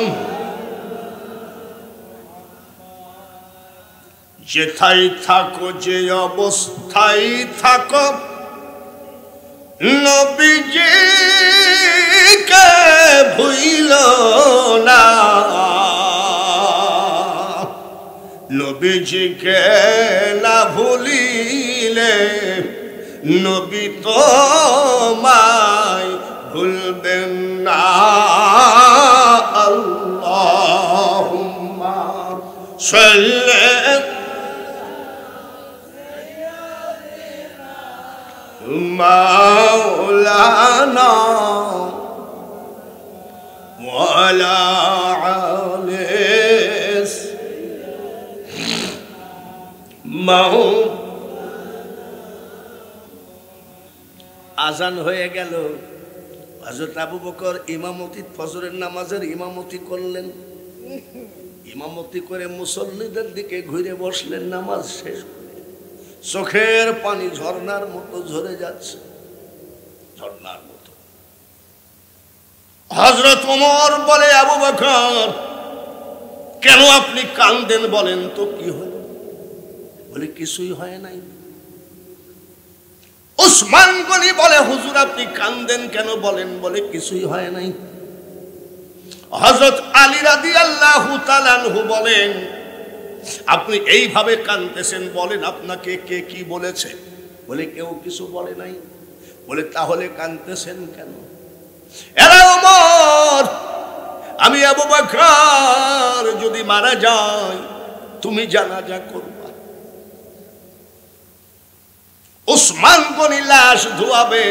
যেথাই থাকো, যে অবস্থায় থাকো, নবীজিকে ভুইলো না, নবীজিকে না ভুলিলে নবী তোমায় ভুলবেন না। আল্লাহুম্মা সাল্লি মাওলানা ওয়ালা আলিস মাও। আজান হয়ে গেল। হযরত আবু বকর ইমামতি, ফজরের নামাজের ইমামতি করলেন। ইমামতি করে মুসল্লিদের দিকে ঘুরে বসলেন। নামাজ শেষ করে চোখের পানি ঝর্ণার মতো ঝরে যাচ্ছে, ঝর্ণার মতো। হযরত ওমর বলে আবু বকর কেন আপনি কাঁদেন বলেন তো কি হলো? বলে কিছুই হয় নাই। উসমান গনি বলে হুজুর আপনি কাঁদেন কেন বলেন? বলে কিছুই হয় নাই। হযরত আলী রাদিয়াল্লাহু তাআলা আনহু বলেন, আপনি এইভাবে কাঁদতেছেন, বলেন আপনাকে কে কি বলেছে? বলে কেউ কিছু বলে নাই। বলে তাহলে কাঁদতেছেন কেন? এরা ওমর, আমি আবু বকর যদি মারা যাই তুমি জানাজা করবা, উসমান গনি লাশ ধোয়াবে,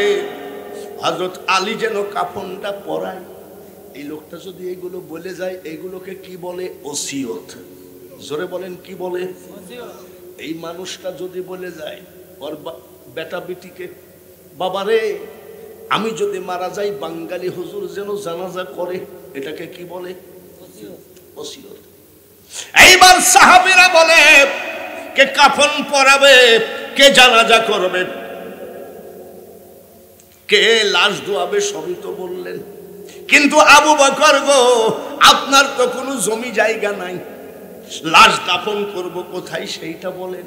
হযরত আলী যেন কাফনটা পরায়। এই লোকটা যদি এগুলো বলে যায়, এইগুলোকে কি বলে? ওসিয়ত। জোরে বলেন কি বলে? এই মানুষটা যদি বলে যায় ওর বেটা বেটিকে, বাবারে আমি যদি মারা যাই বাঙালি হুজুর যেন জানাজা করে, এটাকে কি বলে? ওসিয়ত। এইবার সাহাবীরা বলে, কে কাফন পরাবে, কে জানাজা করবে, কে লাশ ধোয়াবে, সবই তো বললেন। কিন্তু আবু বকর গো, আপনার তো কোনো জমি জায়গা নাই, লাশ দাফন করব কোথায় সেইটা বলেন।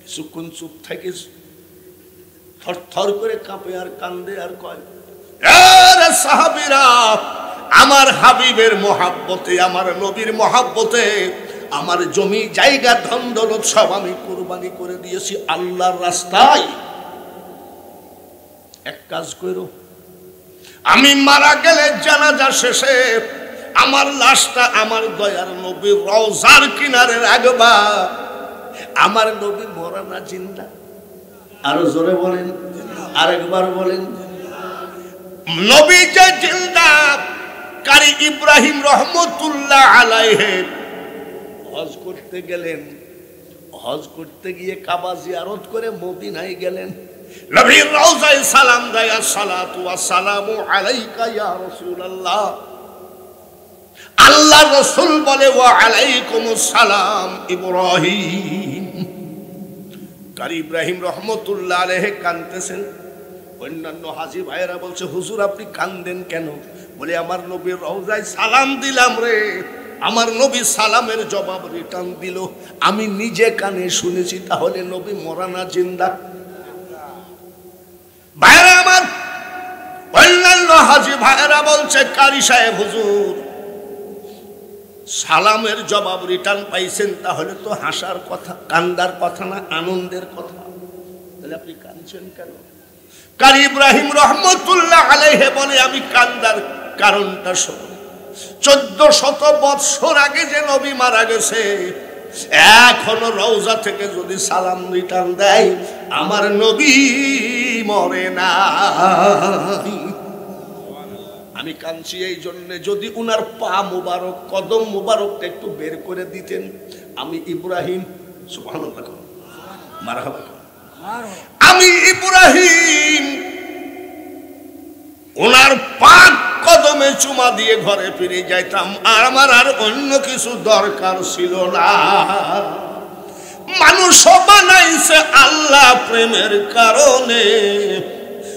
কিছুক্ষণ চুপ থাকে, থর থর করে কাঁপে আর কান্দে আর কয়, আরে সাহাবীরা, আমার হাবিবের মহাব্বতে, আমার নবীর মহাব্বতে আমার জমি জায়গা ধন দৌলত সব আমি কুরবানি করে দিয়েছি আল্লাহর রাস্তায়। এক কাজ করো, আমি মারা গেলে জানাজা শেষে আমার লাশটা আমার দয়ার নবীর রওজার কিনারে রাখবা। আমার নবী মরা না জিন্দা? আরো জোরে বলেন, আরেকবার বলেন। নবী যে জিন্দা, কারি ইব্রাহিম রহমতুল্লাহ আলাইহি হজ করতে গেলেন, হজ করতে গিয়ে কাবা জিয়ারত করে মদিনায় গেলেন, নবীর রওজায় সালাম দেয়, আসসালাতু ওয়াসসালামু আলাইকা ইয়া রাসূলুল্লাহ। আল্লাহ রাসূল বলে, ওয়া আলাইকুমুস সালাম ইব্রাহিম। কারি ইব্রাহিম রহমতুল্লাহ আলাইহি কাঁদতেছেন। অন্যান্য হাজী ভাইয়েরা বলছে, হুজুর আপনি কাঁদেন কেন? বলে আমার নবীর রওজায় সালাম দিলাম রে, আমার নবী সালামের জবাব রিটার্ন দিল, আমি নিজে কানে শুনেছি। তাহলে নবী মরা না জিন্দা? ভাইরা আমার, অন্যান্য হাজী ভাইয়েরা বলছে, কারি সাহেব হুজুর সালামের জবাব রিটার্ন পাইছেন, তাহলে তো হাসার কথা, কান্দার কথা না, আনন্দের কথা। তাহলে আপনি কাঁদছেন কেন? কারি ইব্রাহিম রহমতুল্লাহ আলাইহি বলে, আমি কান্দার কারণটা শোনো। 1400 বৎসর আগে যে নবী মারা গেছে, এখনো রওজা থেকে যদি সালাম রিটার্ন দেয়, আমার নবী মরে না। আমি কাঁদছি এই জন্যে, যদি উনার পা মুবারক, কদম মুবারকটা একটু বের করে দিতেন, আমি ইব্রাহিম, সুবহানাল্লাহ, মারহাবা, আমি ইব্রাহিম ওনার পাক কদমে চুমা দিয়ে ঘরে ফিরে যাইতাম, আর আমার আর অন্য কিছু দরকার ছিল না। মানুষ বানাইছে আল্লাহ প্রেমের কারণে,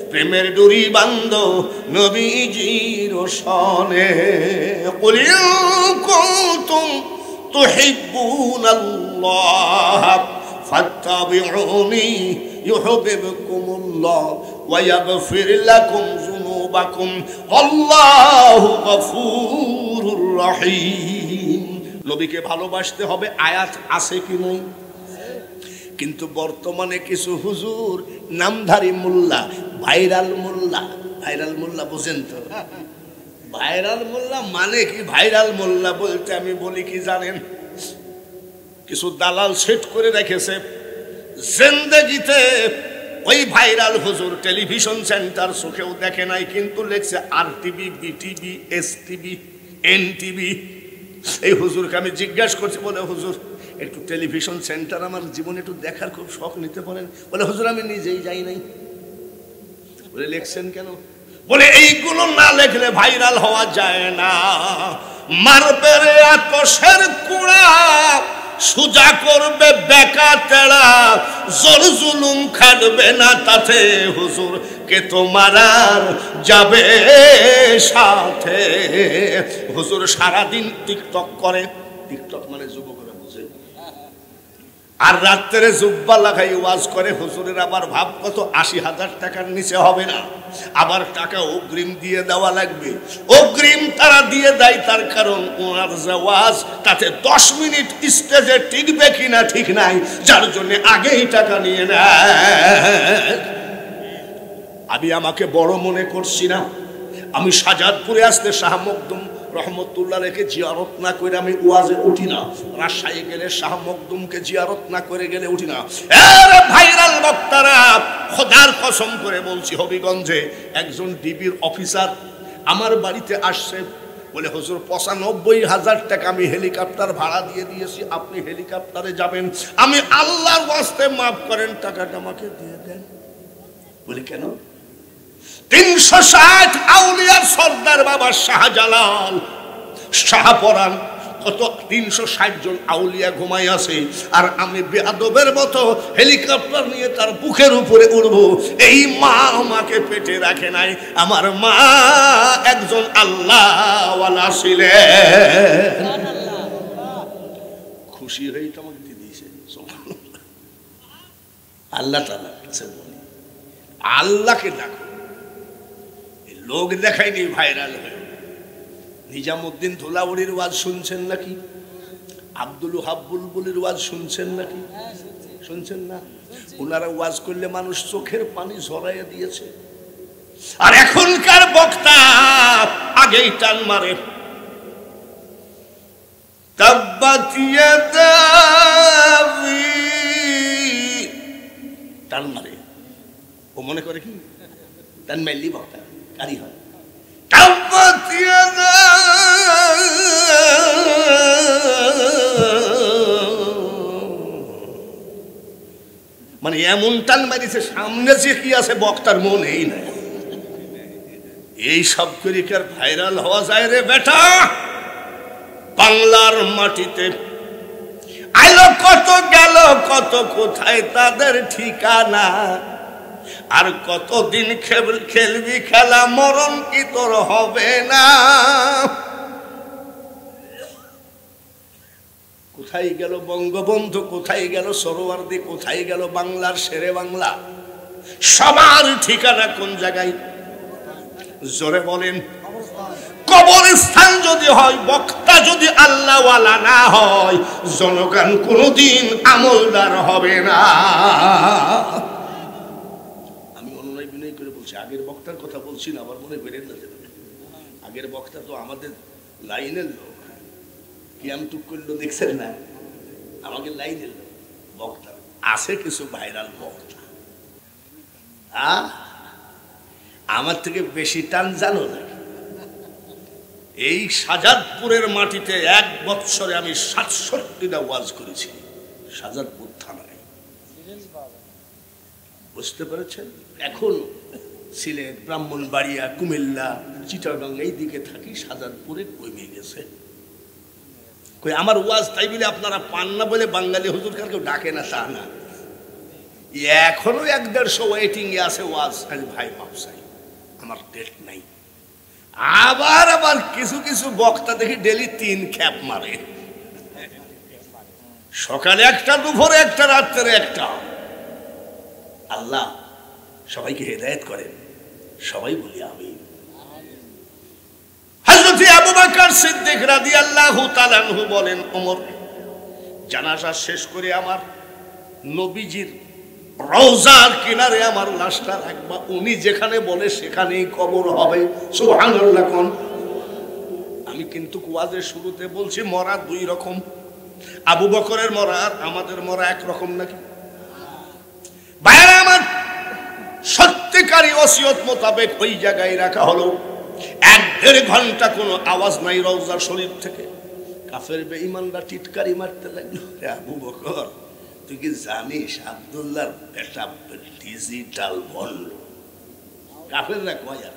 প্রেমের ডুরি বান্ধ নবীজির সনে। কুল ইন কুনতুম তুহিব্বুনাল্লাহ ফাত্তাবিউনি ইউহিব্বুকুমুল্লাহ ওয়া ইয়াগফির লাকুম যুনুবাকুম আল্লাহু গফুরুর রহিম। নবীকে ভালোবাসতে হবে, আয়াত আছে কি নাই? কিন্তু বর্তমানে কিছু হুজুর নামধারী মোল্লা, ভাইরাল মোল্লা, ভাইরাল মোল্লা বুঝেন তো? ভাইরাল মোল্লা মানে কি? ভাইরাল মোল্লা বলতে আমি বলি কি জানেন, কিছু দালাল সেট করে রেখেছে, জিন্দেগিতে ওই ভাইরাল হুজুর টেলিভিশন সেন্টার চোখেও দেখে নাই, কিন্তু লেখছে RTV, BTV, STV, NTV। এই হুজুরকে আমি জিজ্ঞাসা করছি, বলে হুজুর একটু টেলিভিশন সেন্টার আমার জীবনে একটু দেখার খুব শখ, নিতে পারেন? বলে হুজুর আমি নিজেই যাই নাই। বলে লেখছেন কেন? বলে এইগুলো না লেখলে ভাইরাল হওয়া যায় না। মারবে রে আতশের কুড়া, সুজা করবে বেকা তেড়া, জোর জুলুম খাটবে না তাতে, হুজুর কে তোমার আর যাবে সাথে। হুজুর সারাদিন টিকটক করে, টিকটক মানে যুবকরা বুঝে, আর রাত্রে জুব্বা লাগাই ওয়াজ করে হুজুরের আবার ভাব কত ৮০,০০০ টাকার নিচে হবে না, আবার টাকা অগ্রিম দিয়ে দেওয়া লাগবে। অগ্রিম তারা দিয়ে দেয় তার কারণ ওনার যে ওয়াজ তাতে ১০ মিনিট স্টেজে টিকবে কিনা ঠিক নাই, যার জন্য আগেই টাকা নিয়ে নেয়। আমি আমাকে বড় মনে করছি না, আমি সাজাদপুরে আসতে শাহ মখদুম রহমতুল্লাহ রেখে জিয়ারত না করে আমি ওয়াজে উঠি না, রাজশাহী গেলে শাহ মখদুমকে জিয়ারত না করে গেলে উঠি না। ভাইরাল বক্তারা, খোদার কসম করে বলছি, হবিগঞ্জে একজন ডিবির অফিসার আমার বাড়িতে আসছে, বলে হুজুর ৯৫,০০০ টাকা আমি হেলিকপ্টার ভাড়া দিয়ে দিয়েছি, আপনি হেলিকপ্টারে যাবেন, আমি আল্লাহর ওয়াস্তে মাফ করেন, টাকাটা আমাকে দিয়ে দেন। বলি কেন? ৩৬০ আউলিয়ার সর্দার বাবা শাহজালাল শাহপরান, কত ৩৬০ জন আউলিয়া ঘুমাই আছে, আর আমি বেয়াদবের মতো হেলিকপ্টার নিয়ে তার বুকের উপরে উড়ব। এই মা আমাকে পেটে রাখে নাই, আমার মা একজন আল্লাহওয়ালা ছিলেন। খুশি হয়ে তো আমাকে দিয়ে দিয়েছে। আল্লাহ তাআলা কাছে বলি, আল্লাহকে ডাকো, লোক দেখায়নি ভাইরাল হয়ে। নিজামুদ্দিন ধুলাউড়ির ওয়াজ শুনছেন নাকি? আব্দুল ওহাব বুলবুলির ওয়াজ শুনছেন নাকি? শুনছেন না? ওনারা ওয়াজ করলে মানুষ চোখের পানি ঝরাইয়া দিয়েছে। আর এখনকার বক্তা আগেই টান মারে, টান মারে, ও মনে করে কি টান মারলি বক্তা কারি হয়। মানে এমন টান মারিছে, সামনে যে কি আছে বক্তার মনেই নাই। এই সব করিকার ভাইরাল হওয়া যায় রে বেটা? বাংলার মাটিতে আইলো কত, গেল কত, কোথায় তাদের ঠিকানা? আর কতদিন খেলবি খেলা, মরণ কি তোর হবে না? কোথায় গেল বঙ্গবন্ধু, কোথায় গেল সরোয়ার্দী, কোথায় গেল বাংলার শেরে বাংলা? সবার ঠিকানা কোন জায়গায়? জোরে বলেন। কবরস্থান যদি হয়, বক্তা যদি আল্লাহওয়ালা না হয়, জনগণ কোনদিন আমলদার হবে না। আমি অনুনয় বিনয় করে বলছি, আগের বক্তার কথা বলছি না, আবার মনে করেন না। আগের বক্তা তো আমাদের লাইনের লোক, কিয়ামটুক করলো দেখছেন না, আমাকে লাইনের লোক বক্তা। আছে কিছু ভাইরাল বক্তা, আমার থেকে বেশি টান জানো না। এই সাজাদপুরের মাটিতে ১ বৎসরে আমি ৬৭টা ওয়াজ করেছি, সাজাদপুর থানায়। বুঝতে পেরেছেন? এখন সিলেট, ব্রাহ্মণবাড়িয়া, কুমিল্লা, চিটাগাং এই দিকে থাকি, সাজাদপুরে কমে গেছে। কই আমার ওয়াজ তাই বলে আপনারা পান না বলে বাঙালি হুজুর কেউ ডাকে না তা না, এখনো ১-১৫০ ওয়েটিং এ আছে ওয়াজ। ভাই মাপসাই, আমার ডেট নাই। আবার আবার কিছু কিছু বক্তা দেখি ডেলি ৩ খ্যাপ মারে, সকালে একটা, দুপুরে একটা, রাত্রে একটা। আল্লাহ সবাইকে হেদায়েত করেন, সবাই বলি আমিন। হযরত আবু বকর সিদ্দিক রাদিয়াল্লাহু তাআলা আনহু বলেন, ওমর জানাজা শেষ করে আমার নবীজির রওজার কিনারে আমার লাশটা রাখবা, উনি যেখানে বলে সেখানেই কবর হবে। সুবহানাল্লাহ কোন। আমি কিন্তু ওয়াজের শুরুতে বলছি মরা ২ রকম, আবু বকরের মরা আর আমাদের মরা এক রকম নাকি? ভাইরা আমার, সত্যিকারী ওসিয়ত মোতাবেক ওই জায়গায় রাখা হলো। ১-১.৫ ঘন্টা কোনো আওয়াজ নাই রওজার শরীফ থেকে। কাফের বেঈমানরা টিটকারি মারতে লাগলো, আবু বকর তুই কি জানিস আব্দুল্লাহর বেটা ডিজিটাল ভন্ড? কাফেররা কয় আর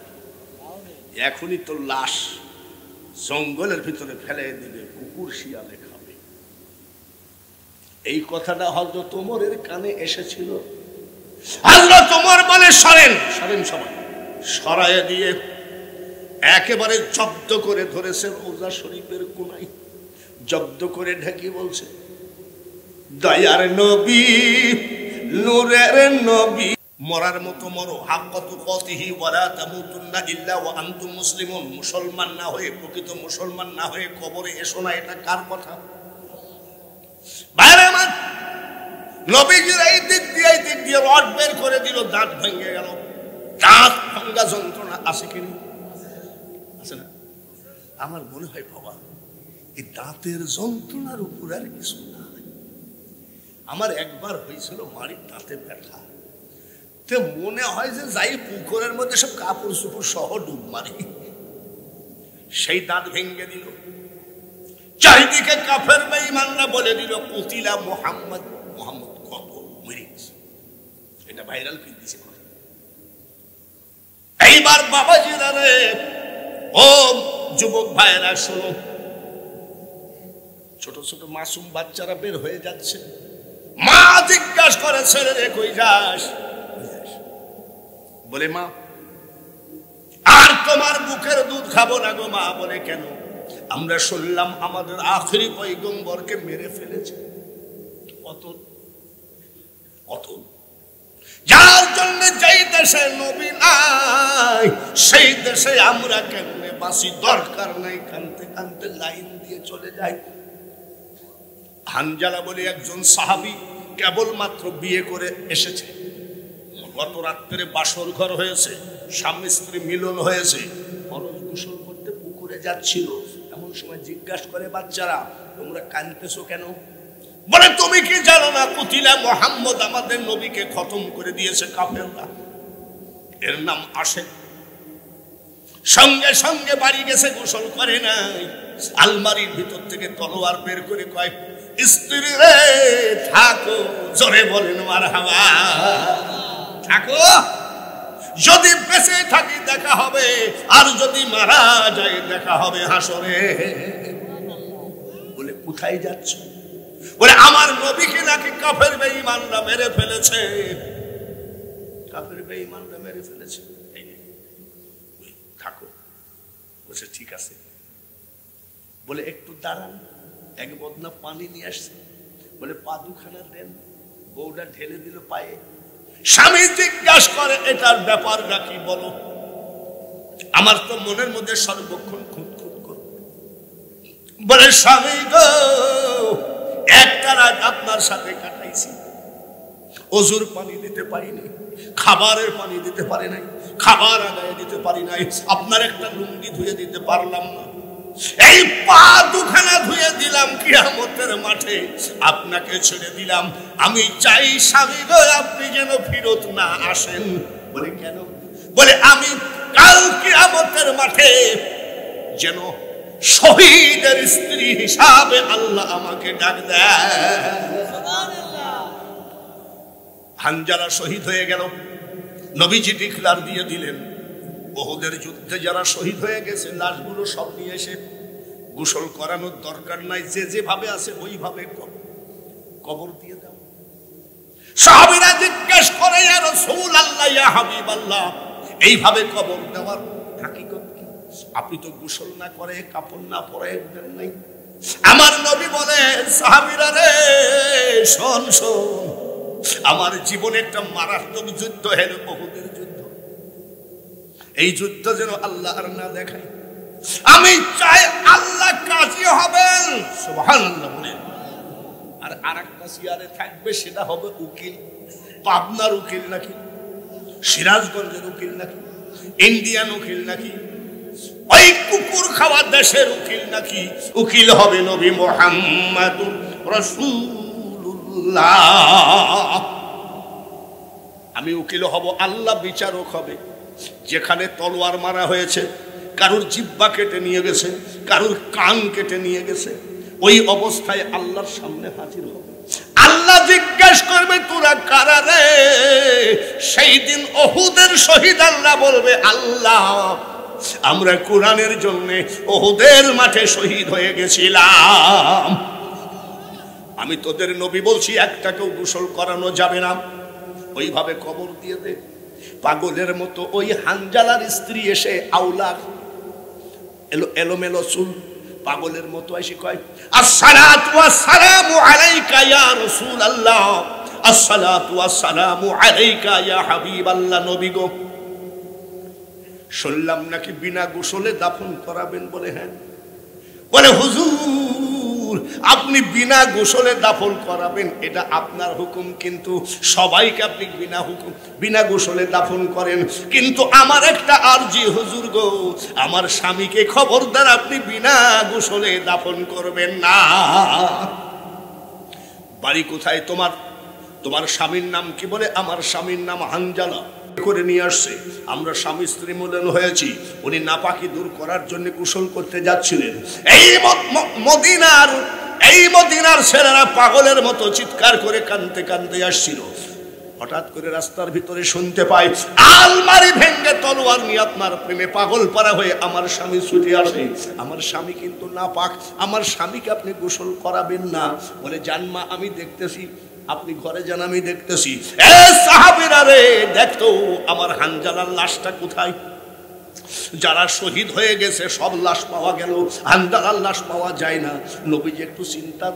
এখনই তো লাশ জঙ্গলের ভিতরে ফেলে দিবে, কুকুর শিয়ালে খাবে। এই কথাটা হযরত ওমরের কানে এসেছিল। হযরত ওমর বলে সরেন, সরেন সবাই, সরায়ে দিয়ে একেবারে জব্দ করে ধরেছে রওজা শরীফের কোনায়, জব্দ করে ঢেকে বলছে দয়ার নবী নূরের নবী মরার মতো মরো হাক্কাতু কাতিহি ওয়ালা তামুতুন্না ইল্লা ওয়া আনতুম মুসলিমুন। মুসলমান না হয়ে, প্রকৃত মুসলমান না হয়ে কবরে এসো না, এটা কার কথা? বাইরে আমার নবীজির এই দিক দিয়ে রড বের করে দিল, দাঁত ভেঙে গেল। দাঁত ভাঙ্গা যন্ত্রণা আছে কিনা? আছে না? আমার মনে হয় বাবা এই দাঁতের যন্ত্রণার উপর আর কিছু না। আমার একবার হয়েছিল মাড়ির দাঁতে ব্যথা, তো মনে হয় যে যাই পুকুরের মধ্যে সব কাপড় চোপড় সহ ডুব মারি, সেই দাঁত ভেঙে দিল। চারিদিকে কাফের বেঈমানরা বলে দিল কুতিলা মুহাম্মদ, মুহাম্মদ কত মরে গেছে। এটা ভাইরাল করে দিয়েছে। এইবার বাবাজিরা রে, ও যুবক ভাইরা শোনো, ছোট ছোট মাসুম বাচ্চারা বের হয়ে যাচ্ছে। মা জিজ্ঞাসা করে ছেলে রে কই যাস? বলে মা আর তোমার বুকের দুধ খাবো না গো। মা বলে কেন? আমরা শুনলাম আমাদের আখেরি পয়গম্বরকে মেরে ফেলেছে। কত কত যার জন্য যেই দেশে নবী নাই সেই দেশে আমরা কেমনে বাসি? দরকার নাই, কানতে কানতে লাইন দিয়ে চলে যাই। হানজালা বলে একজন সাহাবী কেবলমাত্র বিয়ে করে এসেছে, গত রাত্রে বাসর ঘর হয়েছে, স্বামী স্ত্রী মিলন হয়েছে, ফরজ গোসল করতে পুকুরে যাচ্ছিল। এমন সময় জিজ্ঞাসা করে বাচ্চারা তোমরা কাঁদতেছো কেন? বলে তুমি কি জানো না কুতিলা মুহাম্মদ আমাদের নবীকে খতম করে দিয়েছে কাফেররা। এর নাম আশেক। সঙ্গে সঙ্গে বাড়ি গেছে, গোসল করে নাই। আলমারির ভিতর থেকে তলোয়ার বের করে কয় স্ত্রী রে থাকো, জোরে বলেন মারহাবা, থাকো, যদি বেঁচে থাকি দেখা হবে, আর যদি মারা যায় দেখা হবে হাসরে। বলে কোথায় যাচ্ছ? বলে আমার নবীকে নাকি কাফের বেঈমানরা মেরে ফেলেছে। কাফের বেঈমানরা মেরে ফেলেছে। থাকো। বলছে ঠিক আছে। বলে একটু দাঁড়ান, এক বদনা পানি নিয়ে আসছে। বলে পা দুখানা দেন। বউটা ঢেলে দিল পায়ে। স্বামী জিজ্ঞাসা করে এটার ব্যাপারটা কি বলো? আমার তো মনের মধ্যে সর্বক্ষণ খুঁতখুত করে। বলে স্বামী গো, একটা রাত আপনার সাথে কাটাইছি, ওজুর পানি দিতে পারিনি, খাবারের পানি দিতে পারি নাই, খাবার আদায় দিতে পারি নাই, আপনার একটা লুঙ্গি ধুয়ে দিতে পারলাম না। এই পা দুখানা ধুয়ে দিলাম কিয়ামতের মাঠে, আপনাকে ছেড়ে দিলাম। আমি চাই স্বামী গো আপনি যেন ফিরত না আসেন। বলে কেন? বলে আমি কাল কিয়ামতের মাঠে যেন শহীদের স্ত্রী হিসাবে আল্লাহ আমাকে ডাক দেয়। হানজালা শহীদ হয়ে গেল। নবীজি ডিক্লার দিয়ে দিলেন উহুদের যুদ্ধে যারা শহীদ হয়ে গেছে লাশগুলো সব নিয়ে এসে গোসল করানোর দরকার নাই, যে যেভাবে আছে ওইভাবে কবর দিয়ে দাও। সাহাবীরা জিজ্ঞেস করে ইয়া রাসূলুল্লাহ, ইয়া হাবিবাল্লাহ, এইভাবে কবর দেওয়ার হাকিকত কি? আপনি তো গোসল না করে কাপড় না পরে দেন নাই। আমার নবী বলে সাহাবীরা রে শোন শোন, আমার জীবনে একটা মারাত্মক যুদ্ধ হলো উহুদের যুদ্ধ। এই যুদ্ধ যেন আল্লাহ আর না দেখায়। আমি চাই আল্লাহ কাজী হবেন, সুবহানাল্লাহ বলেন। আর আরেকটা চেয়ারে থাকবে, সেটা হবে উকিল। পাবনার উকিল নাকি, সিরাজগঞ্জের উকিল নাকি, ইন্ডিয়ান উকিল নাকি, ওই কুকুর খাওয়া দেশের উকিল নাকি। উকিল হবে নবী মুহাম্মদুর রাসূলুল্লাহ। আমি উকিল হব, আল্লাহ বিচারক হবে। যেখানে তলোয়ার মারা হয়েছে, কারুর জিহ্বা কেটে নিয়ে গেছে, কারুর কান কেটে নিয়ে গেছে, ওই অবস্থায় আল্লাহর সামনে হাজির হবে। আল্লাহ জিজ্ঞাসা করবে তোরা কারা রে? সেই দিন উহুদের শহীদ আল্লাহ বলবে আল্লাহ আমরা কোরআনের জন্য উহুদের মাঠে শহীদ হয়ে গেছিলাম। আমি তোদের নবী বলছি একটাকেও গোসল করানো যাবে না, ওইভাবে কবর দিয়ে দে। পাগলের মতো ওই হানজালার স্ত্রী এসে আওলা এলোমেলো চুল, পাগলের মতো এসে কয় আসসালাতু ওয়াসসালামু আলাইকা ইয়া রাসূলুল্লাহ, আসসালাতু ওয়াসসালামু আলাইকা ইয়া হাবিবাল্লাহ। নবী গো, শুনলাম নাকি বিনা গোসলে দাফন করাবেন। বলে হ্যাঁ। বলে হুজুর, আপনি বিনা গোসলে দাফন করাবেন এটা আপনার হুকুম, কিন্তু সবাইকে আপনি বিনা গোসলে দাফন করেন। কিন্তু আমার একটা আরজি হুজুর গো, আমার স্বামীকে খবরদার আপনি বিনা গোসলে দাফন করবেন না। বাড়ি কোথায় তোমার? তোমার স্বামীর নাম কি? বলে আমার স্বামীর নাম হানজালা। করে নিয়ে আসছে, আমরা স্বামী স্ত্রী মিলন হয়েছি। উনি নাপাকি দূর করার জন্য গোসল করতে যাচ্ছিলেন। এই মদিনার ছেলেরা পাগলের মতো চিৎকার করে কাঁদতে কাঁদতে আসছিল। হঠাৎ করে রাস্তার ভিতরে শুনতে পাই আলমারি ভেঙ্গে তলোয়ার নিয়ে আপনার প্রেমে পাগল পারা হয়ে আমার স্বামী ছুটে আসে। আমার স্বামী কিন্তু নাপাক, আমার স্বামীকে আপনি গোসল করাবেন না। বলে জানমা আমি দেখতেছি, আপনি ঘরে যান, আমি দেখতেছি। এ সাহাবীরা রে, দেখতো আমার হানজালার লাশটা কোথায়? যারা শহীদ হয়ে গেছে সব লাশ পাওয়া গেল, হানজালার লাশ পাওয়া যায় না। নবীজি একটু চিন্তার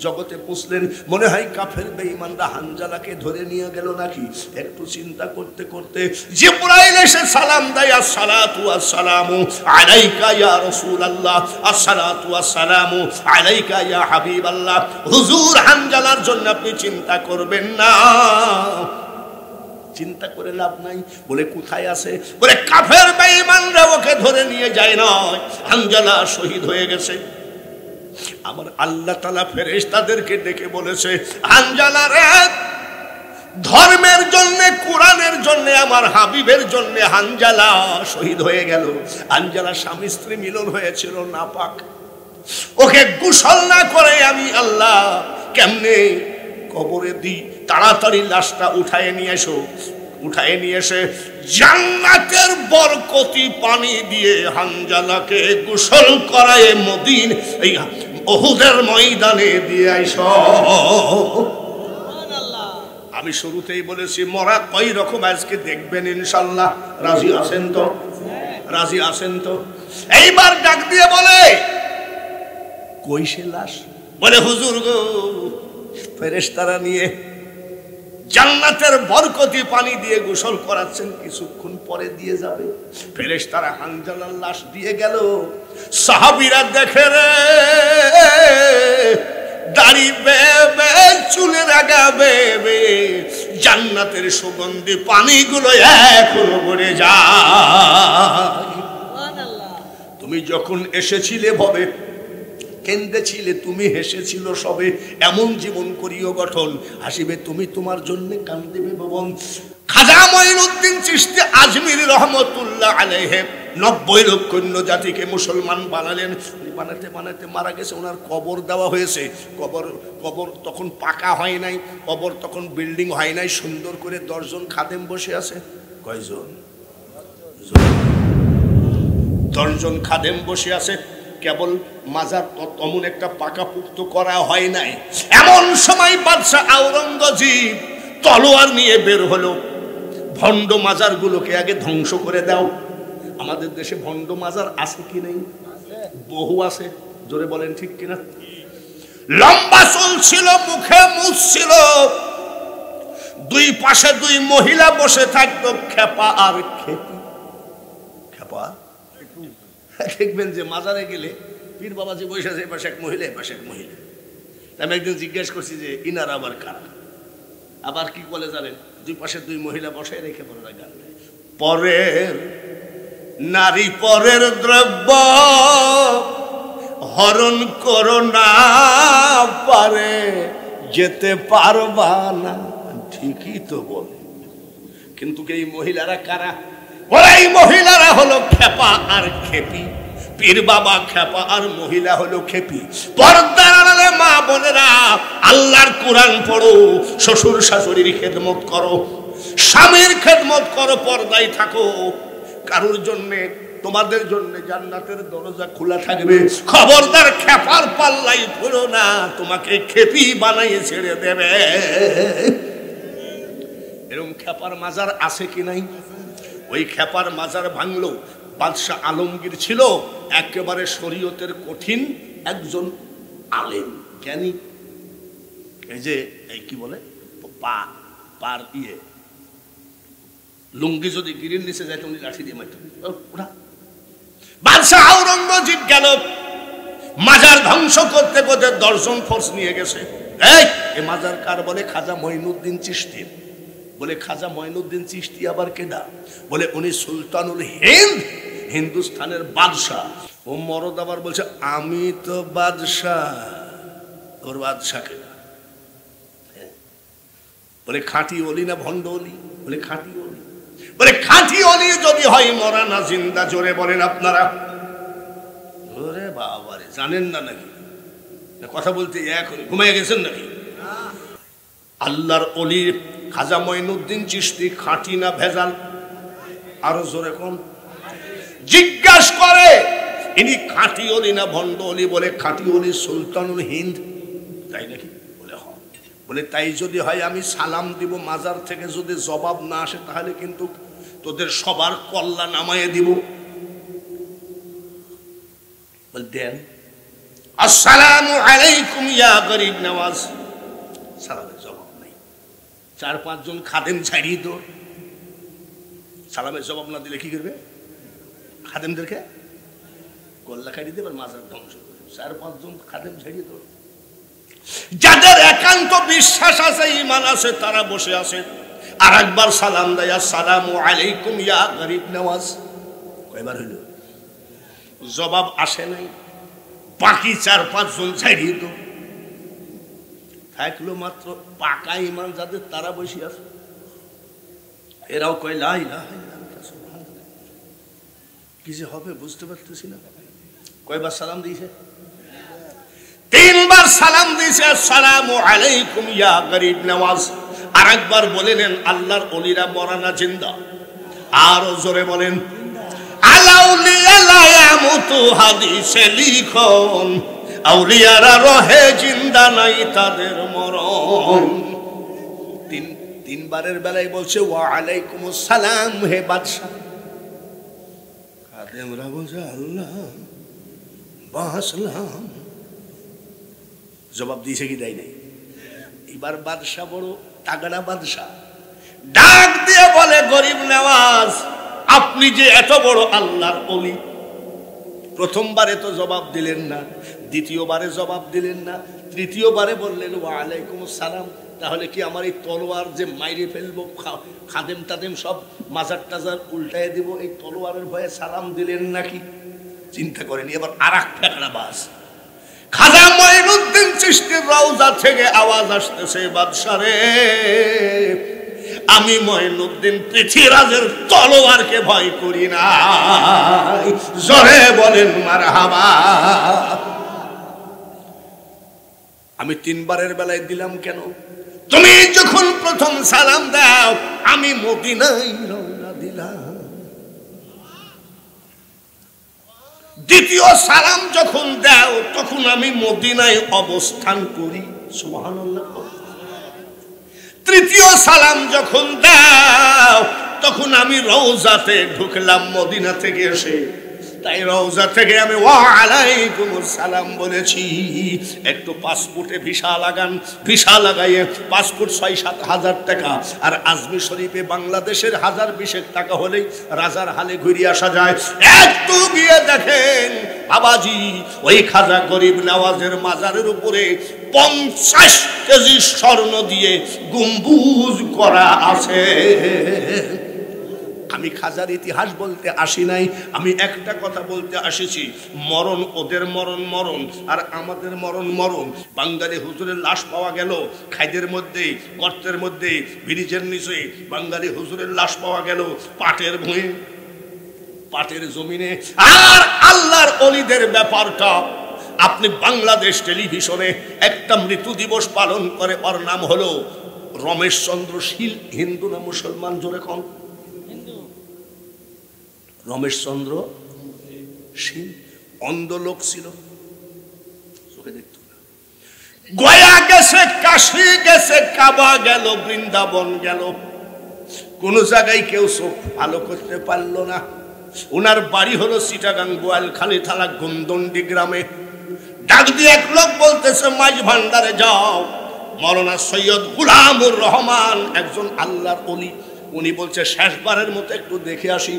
জগতে পুষলেন, মনে হয় কাফের বেঈমানরা হানজালাকে ধরে নিয়ে গেল নাকি। একটু চিন্তা করতে করতে জিবরাইল এসে সালাম দেয়, আসসালাতু ওয়াসসালামু আলাইকা ইয়া রাসূলুল্লাহ, আসসালাতু ওয়াসসালামু আলাইকা ইয়া হাবিবাল্লাহ। হুজুর, হানজালার জন্য আপনি চিন্তা করবেন না, চিন্তা করে লাভ নাই। বলে কোথায় আছে? বলে কাফের বেঈমানরা ওকে ধরে নিয়ে যায় না, হানজালা শহীদ হয়ে গেছে। আমার আল্লাহ তাআলা ফেরেশতাদেরকে ডেকে বলেছে, হানজালা রে, ধর্মের জন্য, কোরআনের জন্য, আমার হাবিবের জন্য হানজালা শহীদ হয়ে গেল। হানজালা স্বামী স্ত্রী মিলন হয়েছিল নাপাক, ওকে গোসল না করে আমি আল্লাহ কেমনে কবরে দিই? তাড়াতাড়ি লাশটা উঠায় নিয়ে এসো। উঠায় নিয়ে এসে জান্নাতের বরকতি পানি দিয়ে হানজালাকে গোসল করায় মদিন এই উহুদের ময়দানে দিয়ে আইসো। আমি শুরুতেই বলেছি মরা কয় রকম আজকে দেখবেন ইনশাআল্লাহ। রাজি আছেন তো? রাজি আছেন তো? এইবার ডাক দিয়ে বলে কই সে লাশ? বলে হুজুর গো, ফেরেশতারা নিয়ে জান্নাতের বরকতি পানি দিয়ে গোসল করাচ্ছেন, কিছুক্ষণ পরে দিয়ে যাবে। ফেরেশতারা হানজালার লাশ দিয়ে গেল। সাহাবীরা দেখে রে, দাড়ি বেবে, চুলের আগা বেবে, জান্নাতের সুগন্ধি পানিগুলো এখনো পড়ে যায়। তুমি যখন এসেছিলে ভবে কেন্দেছিলে, তুমি হেসেছিল সবে, এমন জীবন করিও গঠন, হাসিবে তুমি তোমার জন্য, কান্দিবে ভবন। খাজা মঈনুদ্দিন চিশতি আজমিরি রহমতুল্লাহ আলাইহি 90 লক্ষ জাতিকে মুসলমান বানালেন। বানাতে বানাতে মারা গেছে, ওনার কবর দেওয়া হয়েছে। কবর তখন পাকা হয় নাই, কবর তখন বিল্ডিং হয় নাই। সুন্দর করে 10 জন খাদেম বসে আছে। কয়জন? 10 জন খাদেম বসে আছে। কেবল মাজার তেমন একটা পাকাপুক্ত করা হয় নাই। এমন সময় বাদশাহ আওরঙ্গজেব তলোয়ার নিয়ে বের হলো, ভণ্ড মাজারগুলোকে আগে ধ্বংস করে দাও। আমাদের দেশে ভণ্ড মাজার আছে কি নেই? বহু আছে, জোরে বলেন ঠিক কিনা? লম্বা চুল ছিল, মুখে মুছ ছিল, দুই পাশে 2 মহিলা বসে থাকতো, খেপা আর খেপি। খেপা দেখবেন যে মাজারে গেলে পীর বাবাজি বসে আছে, এপাশে এক মহিলা, এপাশে এক মহিলা। আমি একদিন জিজ্ঞেস করছি যে ইনার আবার কারা? আবার কি বলে জানেন? 2 পাশে 2 মহিলা বসে রেখে পরে গান গায়, পরের নারী পরের দ্রব্য হরণ করো না, পারে যেতে পারবা না। ঠিকই তো বলে, কিন্তু এই মহিলারা কারা? ওরা এই মহিলারা হলো খেপা আর খেপি। পীর বাবা খেপা আর মহিলা হলো খেপি। পর্দার আড়ালে মা বোনেরা আল্লাহর কোরআন পড়ো, শ্বশুর শাশুড়ির খেদমত করো, স্বামীর খেদমত করো, পর্দায় থাকো। কারোর জন্যে, তোমাদের জন্য জান্নাতের দরজা খোলা থাকবে। খবরদার খেপার পাল্লাই পড়ো না, তোমাকে খেপি বানাইয়ে ছেড়ে দেবে। এরকম খেপার মাজার আছে কি নাই? ওই খেপার মাজার ভাঙলো, বাদশাহ আলমগীর ছিল একেবারে শরীয়তের কঠিন একজন আলেম জ্ঞানী। এই যে এই কি বলে পার লুঙ্গি যদি গিরির নিচে যায় তুমি লাঠি দিয়ে মারতে ওরা। বাদশাহ আওরঙ্গজেব গেল মাজার ধ্বংস করতে করতে 10 জন ফোর্স নিয়ে গেছে। এই মাজার কার? বলে খাজা মঈনুদ্দিন চিশতি। বলে খাজা মঈনুদ্দিন চিশতি আবার কেডা? বলে উনি সুলতানুল হিন্দ, হিন্দুস্তানের বাদশাহ। ও মরদ আবার বলছে আমি তো বাদশাহ। ওর বাদশাহ কেডা? বলে খাঁটি অলি না ভণ্ড অলি? বলে খাঁটি অলি। বলে খাঁটি অলি যদি হয় মরা না জিন্দা? জোরে বলেন আপনারা। ওরে বাবারে, জানেন না নাকি? কথা বলতে এখন ঘুমিয়ে গেছেন নাকি? আল্লাহর অলি খাজা মঈনুদ্দিন চিশতি খাঁটি না ভেজাল? আরো জোরে কোন? জিজ্ঞাসা করে ইনি খাঁটি অলি না ভণ্ড অলি? বলে খাঁটি অলি, সুলতানুল হিন্দ। তাই নাকি? বলে হ। বলে তাই যদি হয় আমি সালাম দিব, মাজার থেকে যদি জবাব না আসে তাহলে কিন্তু তোদের সবার কল্লা নামায়ে দিব। বল দেন। আসসালামু আলাইকুম ইয়া গরিব নওয়াজ। সালামের জবাব নাই। 4-5 জন খাদেম ছাড়িয়ে তো সালামের জবাব না দিলে কি করবে? খাদেমদেরকে কল্লা খাইয়ে দেবে, মাজার ধ্বংস করবে। 4-5 জন খাদেম ছাড়িয়ে তো। যাদের একান্ত বিশ্বাস আছে, ঈমান আছে, তারা বসে আছে। আর একবার সালাম দেয়, আসসালামু আলাইকুম ইয়া গরিব নওয়াজ। কয়বার হইল? জবাব আসে নাই। বাকি 4-5 জন ছাড়িয়ে তো থাকলো মাত্র পাকা ঈমান যাদের, তারা বসে আছে। এরাও কয় লা ইলাহা ইল্লাল্লাহ সুবহানাল্লাহ। কি যে হবে বুঝতে পারতেছি না। কয়বার সালাম দিয়েছে? 3 বার সালাম দিয়েছে, আসসালামু আলাইকুম ইয়া গরিব নওয়াজ। আর একবার বলেন আল্লাহর ওলিরা মরা না জিন্দা? আরো জোরে বলেন। আলাউলিয়া লা ইয়ামুতু হাদিসে লিখন, আউলিয়ারা রহে জিন্দা নাই তাদের মরণ। 3 বারের বেলায় বলছে ওয়া আলাইকুমুস সালাম হে বাদশা। খাদেমরা বলছে আল্লাহ বাসলাম। জবাব দিয়েছে কি দেয় নাই? এবার বাদশা বড় তাগড়া বাদশা, ডাক দিয়ে বলে গরিব নওয়াজ আপনি যে এত বড় আল্লাহর ওলি, প্রথমবারে তো জবাব দিলেন না, দ্বিতীয়বারে জবাব দিলেন না, তৃতীয়বারে বললেন ওয়া আলাইকুমুস সালাম। তাহলে কি আমার এই তলোয়ার যে মাইরে ফেলবো, খাদেম তাদেম সব মাজার টাজার উল্টায় দিব, এই তলোয়ারের ভয়ে সালাম দিলেন নাকি? চিন্তা করেনি। এবার আর এক ফেকড়া বাস। খাজা মঈনুদ্দিন চিশতির রওজা থেকে আওয়াজ আসতেছে, বাদশা রে আমি মঈনুদ্দিন পৃথিবীরাজের তলোয়ারকে ভয় করি না। জোরে বলেন মারহাবা। আমি 3 বারের বেলায় দিলাম কেন? তুমি যখন প্রথম সালাম দাও আমি মদিনায় রওনা দিলাম। দ্বিতীয় সালাম যখন দাও তখন আমি মদিনায় অবস্থান করি। সুবহানাল্লাহ। তৃতীয় সালাম যখন দাও তখন আমি রওজাতে ঢুকলাম মদিনা থেকে এসে। তাই রওজা থেকে আমি ওয়া আলাইকুমুস সালাম বলেছি। একটু পাসপোর্টে ভিসা লাগান, ভিসা লাগাইয়ে পাসপোর্ট 6-7 হাজার টাকা। আর আজমির শরীফে বাংলাদেশের 1020 টাকা হলেই রাজার হালে ঘুরিয়ে আসা যায়। একটু গিয়ে দেখেন বাবাজি ওই খাজা গরিব নওয়াজের মাজারের উপরে 50 কেজি স্বর্ণ দিয়ে গম্বুজ করা আছে। আমি খাজার ইতিহাস বলতে আসি নাই, আমি একটা কথা বলতে আসিছি, মরণ ওদের মরণ মরণ আর আমাদের মরণ মরণ। বাঙালি হুজুরের লাশ পাওয়া গেল খাইদের মধ্যে, গর্তের মধ্যে, ব্রিজের নিচে বাঙালি হুজুরের লাশ পাওয়া গেল পাটের ভুঁয়ে, পাটের জমিনে। আর আল্লাহর ওলিদের ব্যাপারটা আপনি বাংলাদেশ টেলিভিশনে একটা মৃত্যু দিবস পালন করে, ওর নাম হলো রমেশ চন্দ্র শীল। হিন্দু না মুসলমান? জোরে কম। রমেশ চন্দ্র শীল অন্ধ লোক ছিল, চোখে দেখত না। গয়া গেছে, কাশী গেছে, কাবা গেল, বৃন্দাবন গেল, কোন জায়গায় কেউ চোখ ভালো করতে পারলো না। ওনার বাড়ি হলো চিটাগাং বোয়ালখালী থানা গুমদন্ডি গ্রামে। ডাক দিয়ে এক লোক বলতেছে মাঝ ভান্ডারে যাও, মৌলানা সৈয়দ গোলামুর রহমান একজন আল্লাহর ওলি, উনি বলছে শেষবারের মতো একটু দেখে আসি।